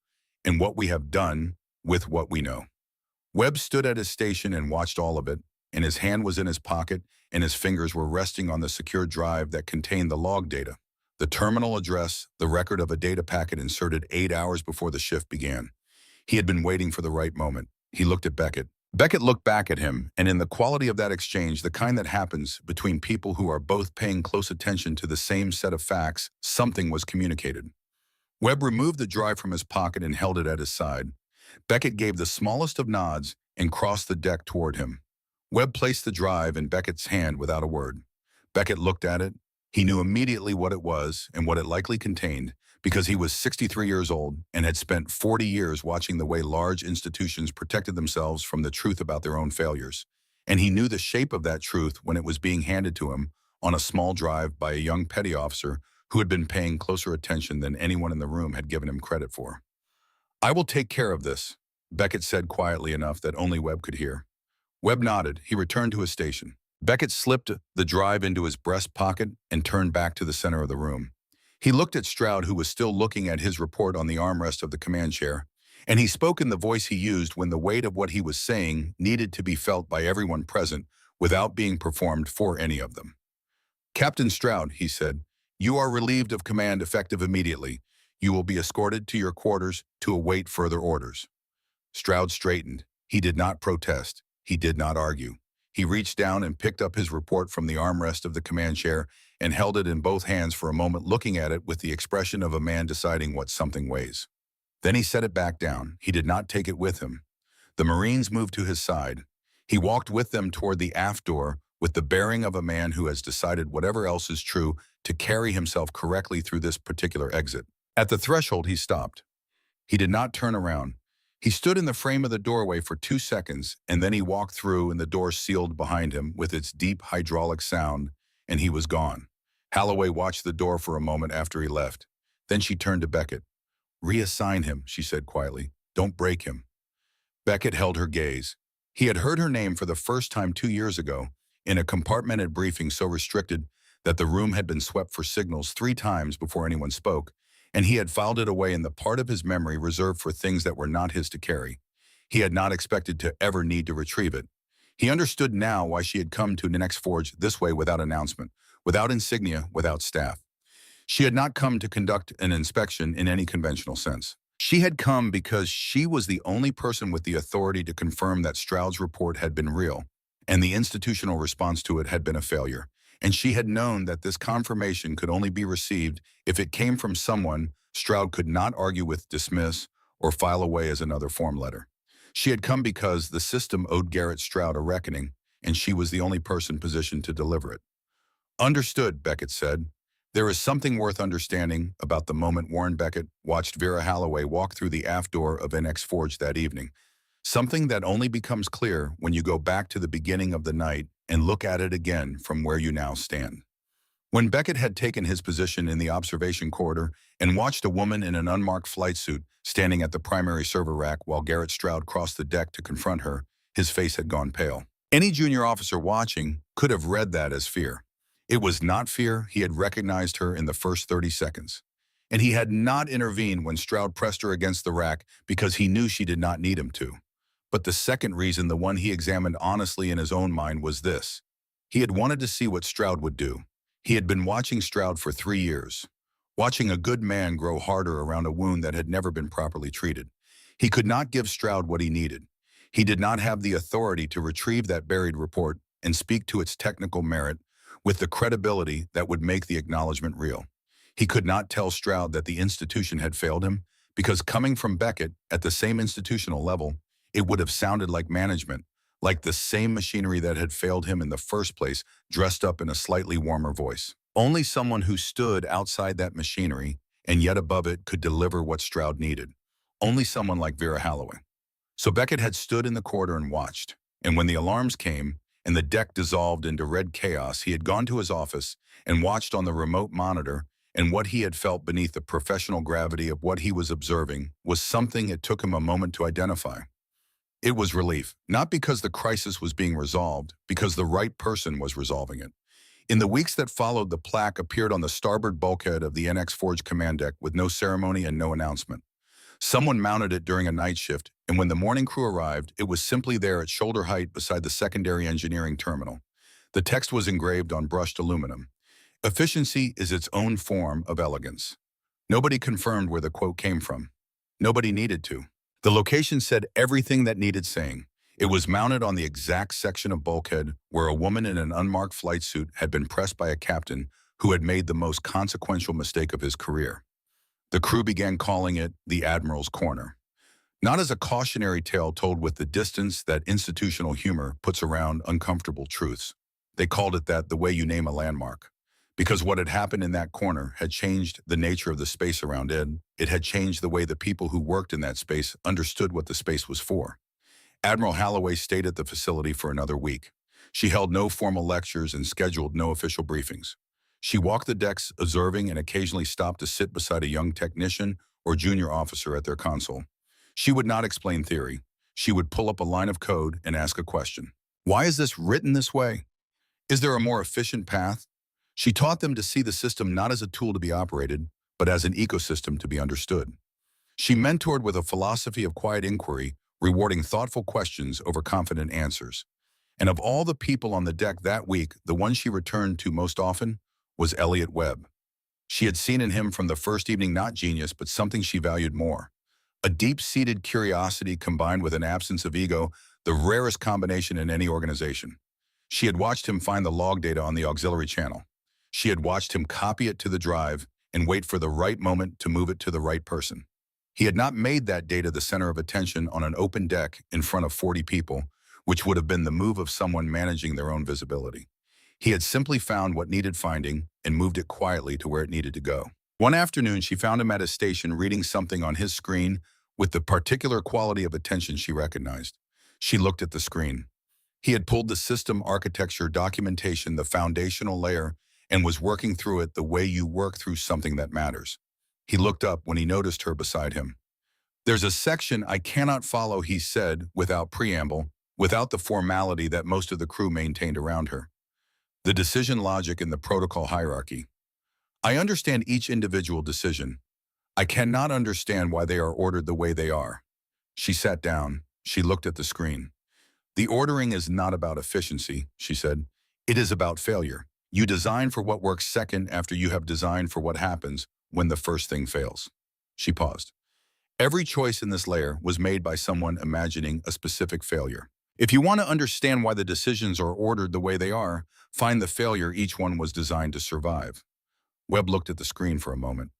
and what we have done with what we know. Webb stood at his station and watched all of it, and his hand was in his pocket, and his fingers were resting on the secure drive that contained the log data. The terminal address, the record of a data packet inserted 8 hours before the shift began. He had been waiting for the right moment. He looked at Beckett. Beckett looked back at him, and in the quality of that exchange, the kind that happens between people who are both paying close attention to the same set of facts, something was communicated. Webb removed the drive from his pocket and held it at his side. Beckett gave the smallest of nods and crossed the deck toward him. Webb placed the drive in Beckett's hand without a word. Beckett looked at it. He knew immediately what it was and what it likely contained because he was 63 years old and had spent 40 years watching the way large institutions protected themselves from the truth about their own failures. And he knew the shape of that truth when it was being handed to him on a small drive by a young petty officer who had been paying closer attention than anyone in the room had given him credit for. "I will take care of this," Beckett said quietly enough that only Webb could hear. Webb nodded. He returned to his station. Beckett slipped the drive into his breast pocket and turned back to the center of the room. He looked at Stroud, who was still looking at his report on the armrest of the command chair, and he spoke in the voice he used when the weight of what he was saying needed to be felt by everyone present without being performed for any of them. "Captain Stroud," he said, "you are relieved of command effective immediately. You will be escorted to your quarters to await further orders." Stroud straightened. He did not protest. He did not argue. He reached down and picked up his report from the armrest of the command chair and held it in both hands for a moment, looking at it with the expression of a man deciding what something weighs. Then he set it back down. He did not take it with him. The Marines moved to his side. He walked with them toward the aft door with the bearing of a man who has decided whatever else is true to carry himself correctly through this particular exit. At the threshold, he stopped. He did not turn around. He stood in the frame of the doorway for 2 seconds, and then he walked through and the door sealed behind him with its deep hydraulic sound, and he was gone. Holloway watched the door for a moment after he left. Then she turned to Beckett. "Reassign him," she said quietly. "Don't break him." Beckett held her gaze. He had heard her name for the first time 2 years ago, in a compartmented briefing so restricted that the room had been swept for signals 3 times before anyone spoke, and he had filed it away in the part of his memory reserved for things that were not his to carry. He had not expected to ever need to retrieve it. He understood now why she had come to Nenex Forge this way without announcement, without insignia, without staff. She had not come to conduct an inspection in any conventional sense. She had come because she was the only person with the authority to confirm that Stroud's report had been real, and the institutional response to it had been a failure. And she had known that this confirmation could only be received if it came from someone Stroud could not argue with, dismiss, or file away as another form letter. She had come because the system owed Garrett Stroud a reckoning, and she was the only person positioned to deliver it. "Understood," Beckett said. There is something worth understanding about the moment Warren Beckett watched Vera Holloway walk through the aft door of NX Forge that evening. Something that only becomes clear when you go back to the beginning of the night and look at it again from where you now stand. When Beckett had taken his position in the observation corridor and watched a woman in an unmarked flight suit standing at the primary server rack while Garrett Stroud crossed the deck to confront her, his face had gone pale. Any junior officer watching could have read that as fear. It was not fear. He had recognized her in the first 30 seconds. And he had not intervened when Stroud pressed her against the rack because he knew she did not need him to. But the second reason, the one he examined honestly in his own mind, was this. He had wanted to see what Stroud would do. He had been watching Stroud for 3 years, watching a good man grow harder around a wound that had never been properly treated. He could not give Stroud what he needed. He did not have the authority to retrieve that buried report and speak to its technical merit with the credibility that would make the acknowledgement real. He could not tell Stroud that the institution had failed him because, coming from Beckett at the same institutional level, it would have sounded like management, like the same machinery that had failed him in the first place, dressed up in a slightly warmer voice. Only someone who stood outside that machinery and yet above it could deliver what Stroud needed. Only someone like Vera Holloway. So Beckett had stood in the corridor and watched. And when the alarms came and the deck dissolved into red chaos, he had gone to his office and watched on the remote monitor, and what he had felt beneath the professional gravity of what he was observing was something it took him a moment to identify. It was relief, not because the crisis was being resolved, because the right person was resolving it. In the weeks that followed, the plaque appeared on the starboard bulkhead of the NX Forge command deck with no ceremony and no announcement. Someone mounted it during a night shift, and when the morning crew arrived, it was simply there at shoulder height beside the secondary engineering terminal. The text was engraved on brushed aluminum. Efficiency is its own form of elegance. Nobody confirmed where the quote came from. Nobody needed to. The location said everything that needed saying. It was mounted on the exact section of bulkhead where a woman in an unmarked flight suit had been pressed by a captain who had made the most consequential mistake of his career. The crew began calling it the Admiral's Corner. Not as a cautionary tale told with the distance that institutional humor puts around uncomfortable truths. They called it that the way you name a landmark. Because what had happened in that corner had changed the nature of the space around it. It had changed the way the people who worked in that space understood what the space was for. Admiral Holloway stayed at the facility for another week. She held no formal lectures and scheduled no official briefings. She walked the decks, observing, and occasionally stopped to sit beside a young technician or junior officer at their console. She would not explain theory. She would pull up a line of code and ask a question. Why is this written this way? Is there a more efficient path? She taught them to see the system not as a tool to be operated, but as an ecosystem to be understood. She mentored with a philosophy of quiet inquiry, rewarding thoughtful questions over confident answers. And of all the people on the deck that week, the one she returned to most often was Elliot Webb. She had seen in him from the first evening not genius, but something she valued more. A deep-seated curiosity combined with an absence of ego, the rarest combination in any organization. She had watched him find the log data on the auxiliary channel. She had watched him copy it to the drive and wait for the right moment to move it to the right person. He had not made that data the center of attention on an open deck in front of 40 people, which would have been the move of someone managing their own visibility. He had simply found what needed finding and moved it quietly to where it needed to go. One afternoon, she found him at his station reading something on his screen with the particular quality of attention she recognized. She looked at the screen. He had pulled the system architecture documentation, the foundational layer, and was working through it the way you work through something that matters. He looked up when he noticed her beside him. "There's a section I cannot follow," he said, without preamble, without the formality that most of the crew maintained around her. The decision logic in the protocol hierarchy. "I understand each individual decision. I cannot understand why they are ordered the way they are." She sat down. She looked at the screen. "The ordering is not about efficiency," she said. "It is about failure. You design for what works second after you have designed for what happens when the first thing fails." She paused. Every choice in this layer was made by someone imagining a specific failure. If you want to understand why the decisions are ordered the way they are, find the failure each one was designed to survive. Webb looked at the screen for a moment.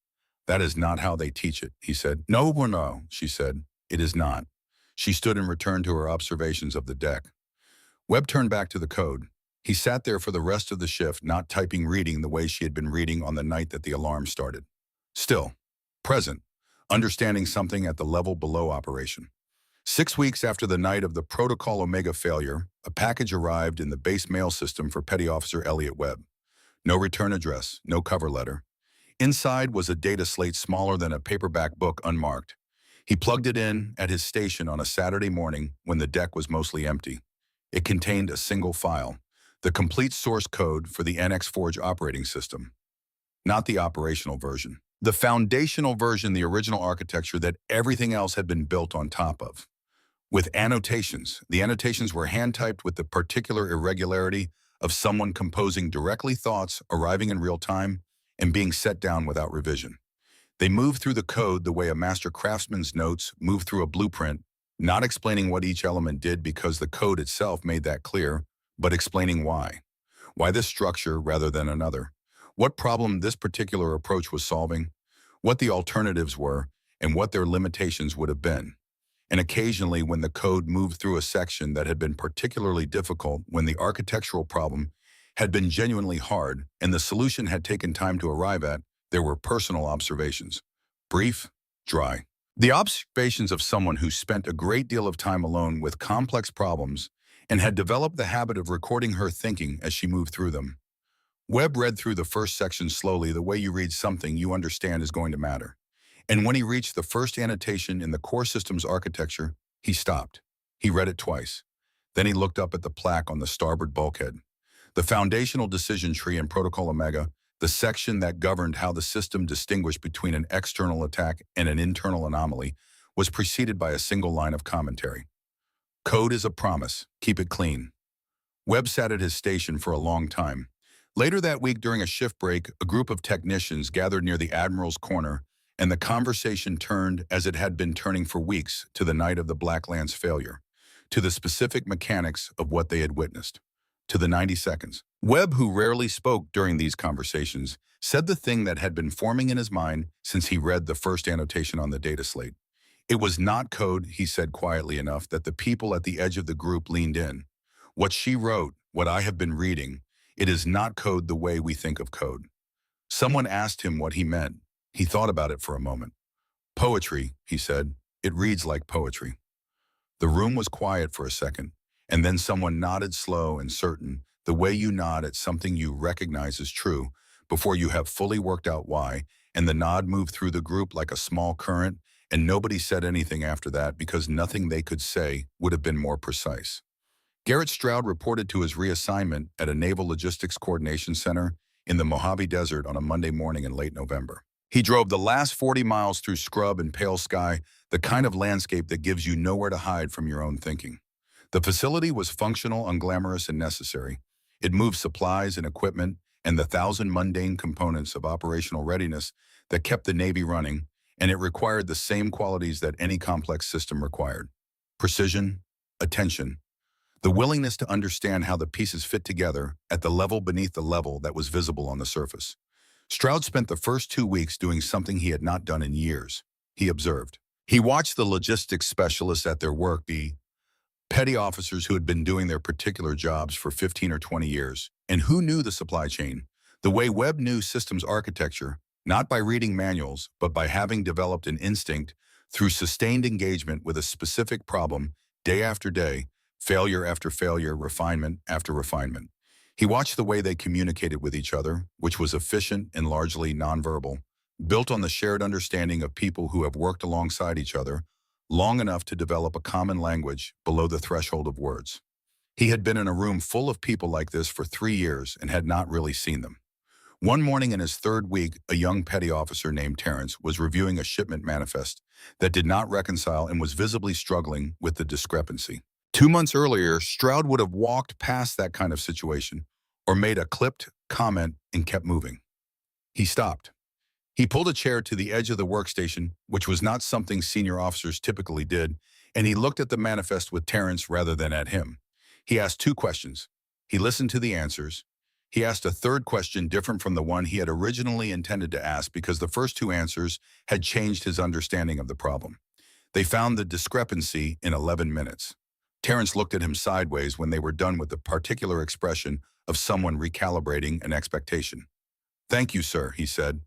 "That is not how they teach it," he said. No, she said. "It is not." She stood and returned to her observations of the deck. Webb turned back to the code. He sat there for the rest of the shift, not typing reading the way she had been reading on the night that the alarm started. Still, present, understanding something at the level below operation. 6 weeks after the night of the Protocol Omega failure, a package arrived in the base mail system for Petty Officer Elliot Webb. No return address, no cover letter. Inside was a data slate smaller than a paperback book, unmarked. He plugged it in at his station on a Saturday morning when the deck was mostly empty. It contained a single file, the complete source code for the NX Forge operating system. Not the operational version. The foundational version, the original architecture that everything else had been built on top of. With annotations. The annotations were hand-typed with the particular irregularity of someone composing directly thoughts arriving in real time and being set down without revision. They moved through the code the way a master craftsman's notes move through a blueprint, not explaining what each element did because the code itself made that clear, but explaining why. Why this structure rather than another. What problem this particular approach was solving, what the alternatives were, and what their limitations would have been. And occasionally when the code moved through a section that had been particularly difficult, when the architectural problem had been genuinely hard and the solution had taken time to arrive at, there were personal observations. Brief, dry. The observations of someone who spent a great deal of time alone with complex problems and had developed the habit of recording her thinking as she moved through them. Webb read through the first section slowly, the way you read something you understand is going to matter. And when he reached the first annotation in the core system's architecture, he stopped. He read it twice. Then he looked up at the plaque on the starboard bulkhead. The foundational decision tree in Protocol Omega, the section that governed how the system distinguished between an external attack and an internal anomaly, was preceded by a single line of commentary. Code is a promise. Keep it clean. Webb sat at his station for a long time. Later that week, during a shift break, a group of technicians gathered near the Admiral's corner, and the conversation turned, as it had been turning for weeks, to the night of the Black Lance failure, to the specific mechanics of what they had witnessed, to the 90 seconds. Webb, who rarely spoke during these conversations, said the thing that had been forming in his mind since he read the first annotation on the data slate. It was not code, he said quietly enough that the people at the edge of the group leaned in. What she wrote, what I have been reading, it is not code the way we think of code. Someone asked him what he meant. He thought about it for a moment. Poetry, he said. It reads like poetry. The room was quiet for a second, and then someone nodded slow and certain, the way you nod at something you recognize as true, before you have fully worked out why, and the nod moved through the group like a small current, and nobody said anything after that because nothing they could say would have been more precise. Garrett Stroud reported to his reassignment at a Naval Logistics Coordination Center in the Mojave Desert on a Monday morning in late November. He drove the last 40 miles through scrub and pale sky, the kind of landscape that gives you nowhere to hide from your own thinking. The facility was functional, unglamorous, and necessary. It moved supplies and equipment and the thousand mundane components of operational readiness that kept the Navy running, and it required the same qualities that any complex system required: precision, attention, the willingness to understand how the pieces fit together at the level beneath the level that was visible on the surface. Stroud spent the first 2 weeks doing something he had not done in years. He observed. He watched the logistics specialists at their work be petty officers who had been doing their particular jobs for 15 or 20 years, and who knew the supply chain, the way Webb knew systems architecture, not by reading manuals, but by having developed an instinct through sustained engagement with a specific problem, day after day, failure after failure, refinement after refinement. He watched the way they communicated with each other, which was efficient and largely nonverbal, built on the shared understanding of people who have worked alongside each other long enough to develop a common language below the threshold of words. He had been in a room full of people like this for 3 years and had not really seen them. One morning in his third week, a young petty officer named Terrence was reviewing a shipment manifest that did not reconcile and was visibly struggling with the discrepancy. 2 months earlier, Stroud would have walked past that kind of situation or made a clipped comment and kept moving. He stopped. He pulled a chair to the edge of the workstation, which was not something senior officers typically did, and he looked at the manifest with Terrence rather than at him. He asked 2 questions. He listened to the answers. He asked a third question different from the one he had originally intended to ask because the first 2 answers had changed his understanding of the problem. They found the discrepancy in 11 minutes. Terrence looked at him sideways when they were done with the particular expression of someone recalibrating an expectation. "Thank you, sir," he said.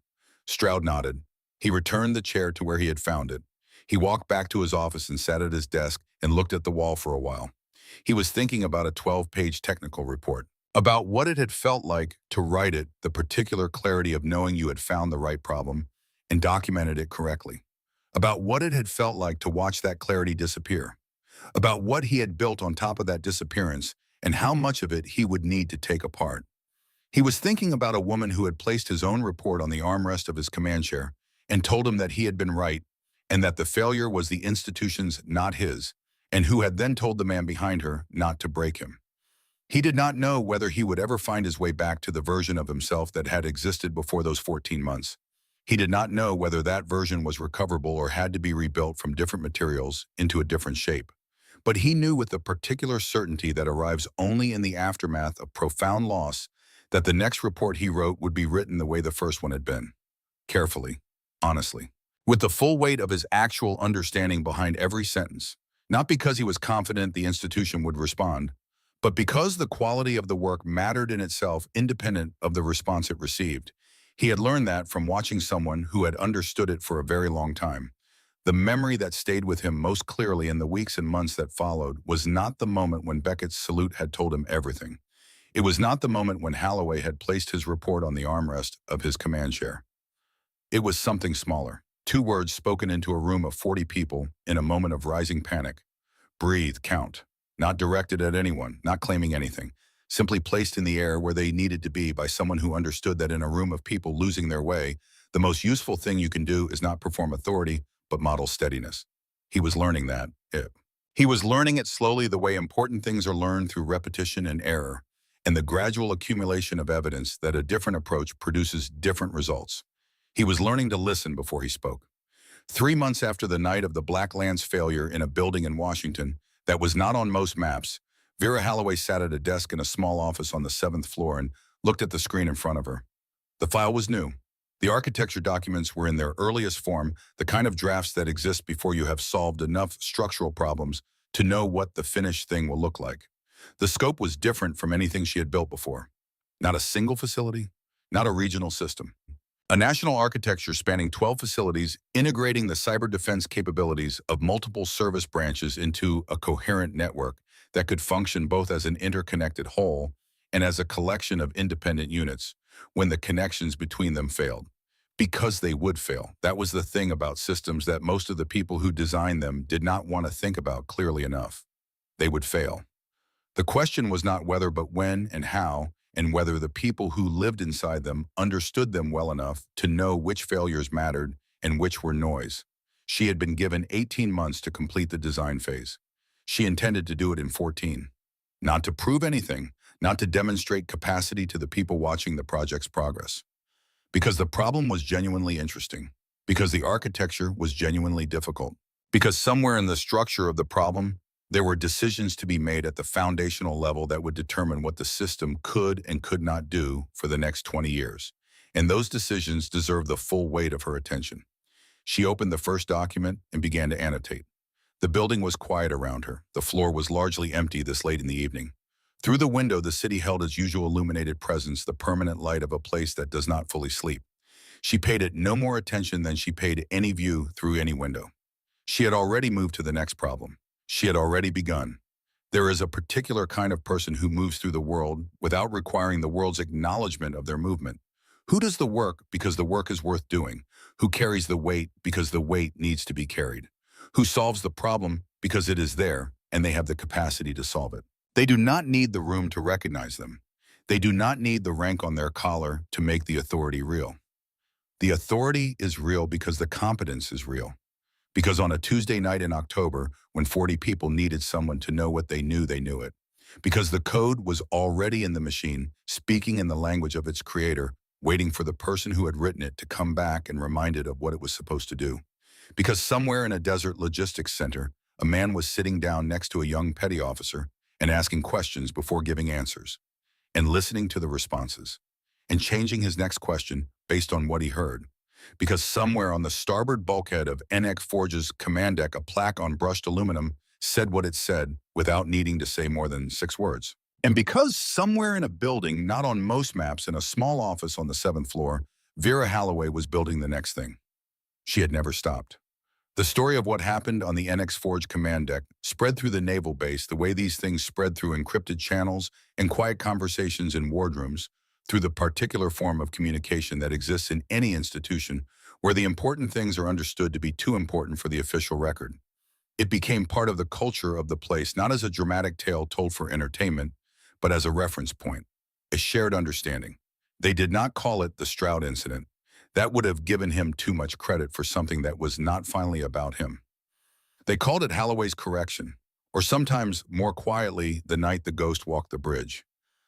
Stroud nodded. He returned the chair to where he had found it. He walked back to his office and sat at his desk and looked at the wall for a while. He was thinking about a 12-page technical report, about what it had felt like to write it, the particular clarity of knowing you had found the right problem and documented it correctly, about what it had felt like to watch that clarity disappear, about what he had built on top of that disappearance and how much of it he would need to take apart. He was thinking about a woman who had placed his own report on the armrest of his command chair and told him that he had been right and that the failure was the institution's, not his, and who had then told the man behind her not to break him. He did not know whether he would ever find his way back to the version of himself that had existed before those 14 months. He did not know whether that version was recoverable or had to be rebuilt from different materials into a different shape. But he knew with the particular certainty that arrives only in the aftermath of profound loss that the next report he wrote would be written the way the first one had been. Carefully, honestly, with the full weight of his actual understanding behind every sentence, not because he was confident the institution would respond, but because the quality of the work mattered in itself independent of the response it received. He had learned that from watching someone who had understood it for a very long time. The memory that stayed with him most clearly in the weeks and months that followed was not the moment when Beckett's salute had told him everything. It was not the moment when Holloway had placed his report on the armrest of his command chair. It was something smaller. 2 words spoken into a room of 40 people in a moment of rising panic. Breathe, count. Not directed at anyone, not claiming anything. Simply placed in the air where they needed to be by someone who understood that in a room of people losing their way, the most useful thing you can do is not perform authority, but model steadiness. He was learning that. He was learning it slowly the way important things are learned through repetition and error, and the gradual accumulation of evidence that a different approach produces different results. He was learning to listen before he spoke. 3 months after the night of the Black Lance failure in a building in Washington that was not on most maps, Vera Halloway sat at a desk in a small office on the 7th floor and looked at the screen in front of her. The file was new. The architecture documents were in their earliest form, the kind of drafts that exist before you have solved enough structural problems to know what the finished thing will look like. The scope was different from anything she had built before. Not a single facility, not a regional system. A national architecture spanning 12 facilities, integrating the cyber defense capabilities of multiple service branches into a coherent network that could function both as an interconnected whole and as a collection of independent units when the connections between them failed. Because they would fail. That was the thing about systems that most of the people who designed them did not want to think about clearly enough. They would fail. The question was not whether but when and how, and whether the people who lived inside them understood them well enough to know which failures mattered and which were noise. She had been given 18 months to complete the design phase. She intended to do it in 14. Not to prove anything, not to demonstrate capacity to the people watching the project's progress. Because the problem was genuinely interesting. Because the architecture was genuinely difficult. Because somewhere in the structure of the problem, there were decisions to be made at the foundational level that would determine what the system could and could not do for the next 20 years. And those decisions deserved the full weight of her attention. She opened the first document and began to annotate. The building was quiet around her. The floor was largely empty this late in the evening. Through the window, the city held its usual illuminated presence, the permanent light of a place that does not fully sleep. She paid it no more attention than she paid any view through any window. She had already moved to the next problem. She had already begun. There is a particular kind of person who moves through the world without requiring the world's acknowledgement of their movement. Who does the work because the work is worth doing? Who carries the weight because the weight needs to be carried? Who solves the problem because it is there and they have the capacity to solve it? They do not need the room to recognize them. They do not need the rank on their collar to make the authority real. The authority is real because the competence is real. Because on a Tuesday night in October, when 40 people needed someone to know what they knew it. Because the code was already in the machine, speaking in the language of its creator, waiting for the person who had written it to come back and remind it of what it was supposed to do. Because somewhere in a desert logistics center, a man was sitting down next to a young petty officer and asking questions before giving answers, and listening to the responses, and changing his next question based on what he heard. Because somewhere on the starboard bulkhead of NX Forge's command deck, a plaque on brushed aluminum said what it said without needing to say more than 6 words. And because somewhere in a building, not on most maps, in a small office on the 7th floor, Vera Halloway was building the next thing. She had never stopped. The story of what happened on the NX Forge command deck spread through the naval base the way these things spread through encrypted channels and quiet conversations in wardrooms, through the particular form of communication that exists in any institution where the important things are understood to be too important for the official record. It became part of the culture of the place, not as a dramatic tale told for entertainment, but as a reference point, a shared understanding. They did not call it the Stroud incident. That would have given him too much credit for something that was not finally about him. They called it Halloway's correction, or sometimes more quietly, the night the ghost walked the bridge.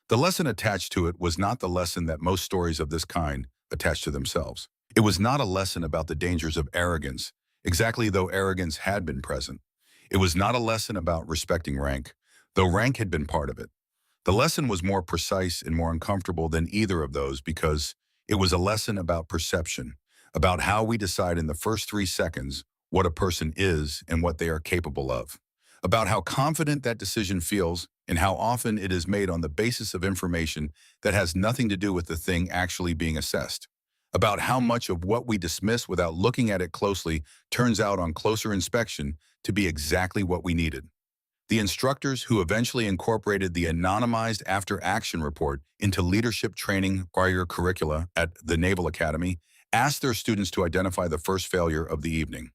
The lesson attached to it was not the lesson that most stories of this kind attach to themselves. It was not a lesson about the dangers of arrogance, exactly though arrogance had been present. It was not a lesson about respecting rank, though rank had been part of it. The lesson was more precise and more uncomfortable than either of those because it was a lesson about perception, about how we decide in the first 3 seconds what a person is and what they are capable of, about how confident that decision feels and how often it is made on the basis of information that has nothing to do with the thing actually being assessed, about how much of what we dismiss without looking at it closely turns out on closer inspection to be exactly what we needed. The instructors who eventually incorporated the anonymized after-action report into leadership training prior curricula at the Naval Academy asked their students to identify the first failure of the evening.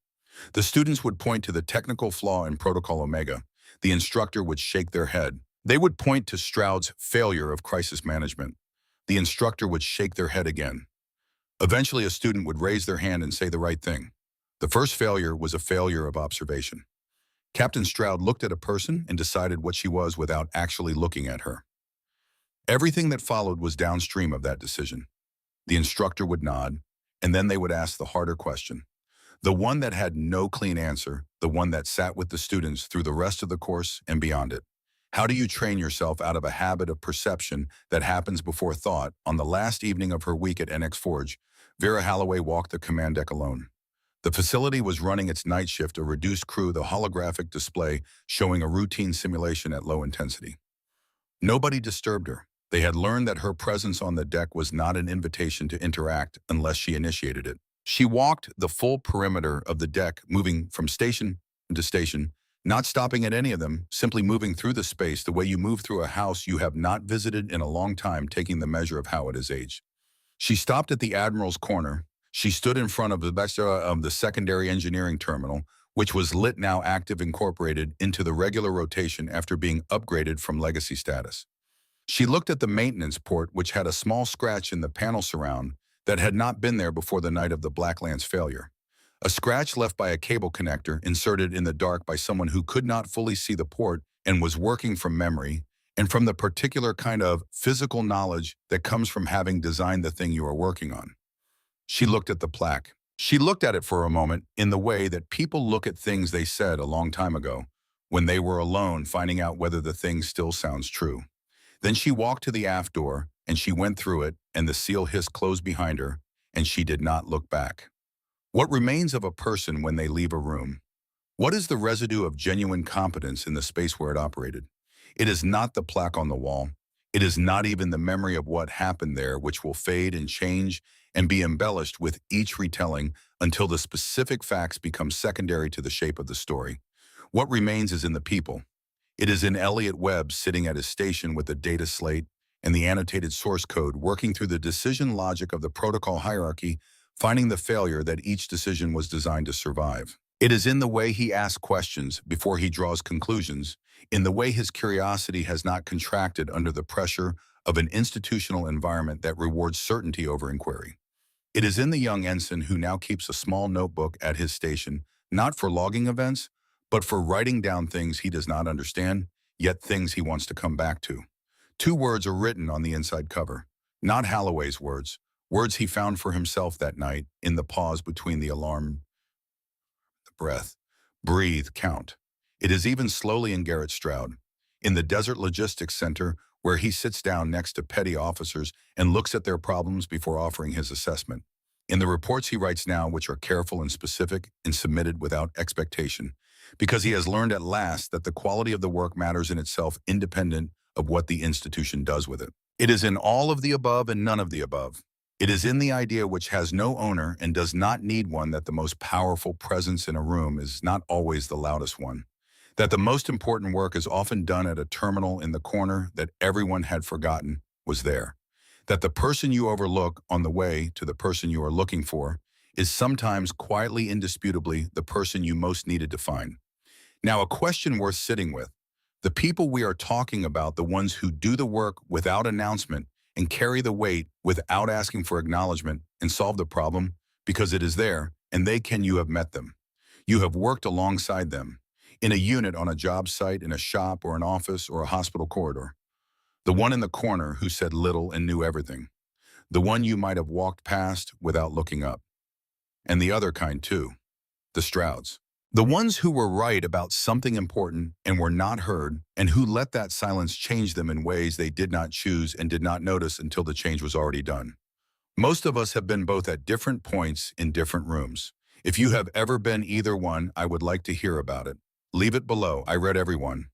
The students would point to the technical flaw in Protocol Omega. The instructor would shake their head. They would point to Stroud's failure of crisis management. The instructor would shake their head again. Eventually, a student would raise their hand and say the right thing. The first failure was a failure of observation. Captain Stroud looked at a person and decided what she was without actually looking at her. Everything that followed was downstream of that decision. The instructor would nod, and then they would ask the harder question. The one that had no clean answer, the one that sat with the students through the rest of the course and beyond it. How do you train yourself out of a habit of perception that happens before thought? On the last evening of her week at NX Forge, Vera Holloway walked the command deck alone. The facility was running its night shift, a reduced crew, the holographic display showing a routine simulation at low intensity. Nobody disturbed her. They had learned that her presence on the deck was not an invitation to interact unless she initiated it. She walked the full perimeter of the deck, moving from station to station, not stopping at any of them, simply moving through the space the way you move through a house you have not visited in a long time, taking the measure of how it has aged. She stopped at the Admiral's corner. She stood in front of the secondary engineering terminal, which was lit, now active, incorporated into the regular rotation after being upgraded from legacy status. She looked at the maintenance port, which had a small scratch in the panel surround that had not been there before the night of the Black Lance failure. A scratch left by a cable connector inserted in the dark by someone who could not fully see the port and was working from memory and from the particular kind of physical knowledge that comes from having designed the thing you are working on. She looked at the plaque. She looked at it for a moment in the way that people look at things they said a long time ago, when they were alone, finding out whether the thing still sounds true. Then she walked to the aft door, and she went through it, and the seal hissed closed behind her, and she did not look back. What remains of a person when they leave a room? What is the residue of genuine competence in the space where it operated? It is not the plaque on the wall. It is not even the memory of what happened there, which will fade and change and be embellished with each retelling until the specific facts become secondary to the shape of the story. What remains is in the people. It is in Elliot Webb sitting at his station with the data slate and the annotated source code, working through the decision logic of the protocol hierarchy, finding the failure that each decision was designed to survive. It is in the way he asks questions before he draws conclusions, in the way his curiosity has not contracted under the pressure of an institutional environment that rewards certainty over inquiry. It is in the young ensign who now keeps a small notebook at his station, not for logging events, but for writing down things he does not understand, yet things he wants to come back to. 2 words are written on the inside cover, not Holloway's words, words he found for himself that night in the pause between the alarm, the breath. Breathe, count. It is even slowly in Garrett Stroud, in the Desert Logistics Center, where he sits down next to petty officers and looks at their problems before offering his assessment. In the reports he writes now, which are careful and specific and submitted without expectation, because he has learned at last that the quality of the work matters in itself, independent of what the institution does with it. It is in all of the above and none of the above. It is in the idea which has no owner and does not need one that the most powerful presence in a room is not always the loudest one, that the most important work is often done at a terminal in the corner that everyone had forgotten was there, that the person you overlook on the way to the person you are looking for is sometimes quietly, indisputably, the person you most needed to find. Now, a question worth sitting with. The people we are talking about, the ones who do the work without announcement and carry the weight without asking for acknowledgement and solve the problem because it is there and you have met them. You have worked alongside them, in a unit, on a job site, in a shop or an office or a hospital corridor. The one in the corner who said little and knew everything. The one you might have walked past without looking up. And the other kind too, the Strouds. The ones who were right about something important and were not heard, and who let that silence change them in ways they did not choose and did not notice until the change was already done. Most of us have been both at different points in different rooms. If you have ever been either one, I would like to hear about it. Leave it below. I read everyone.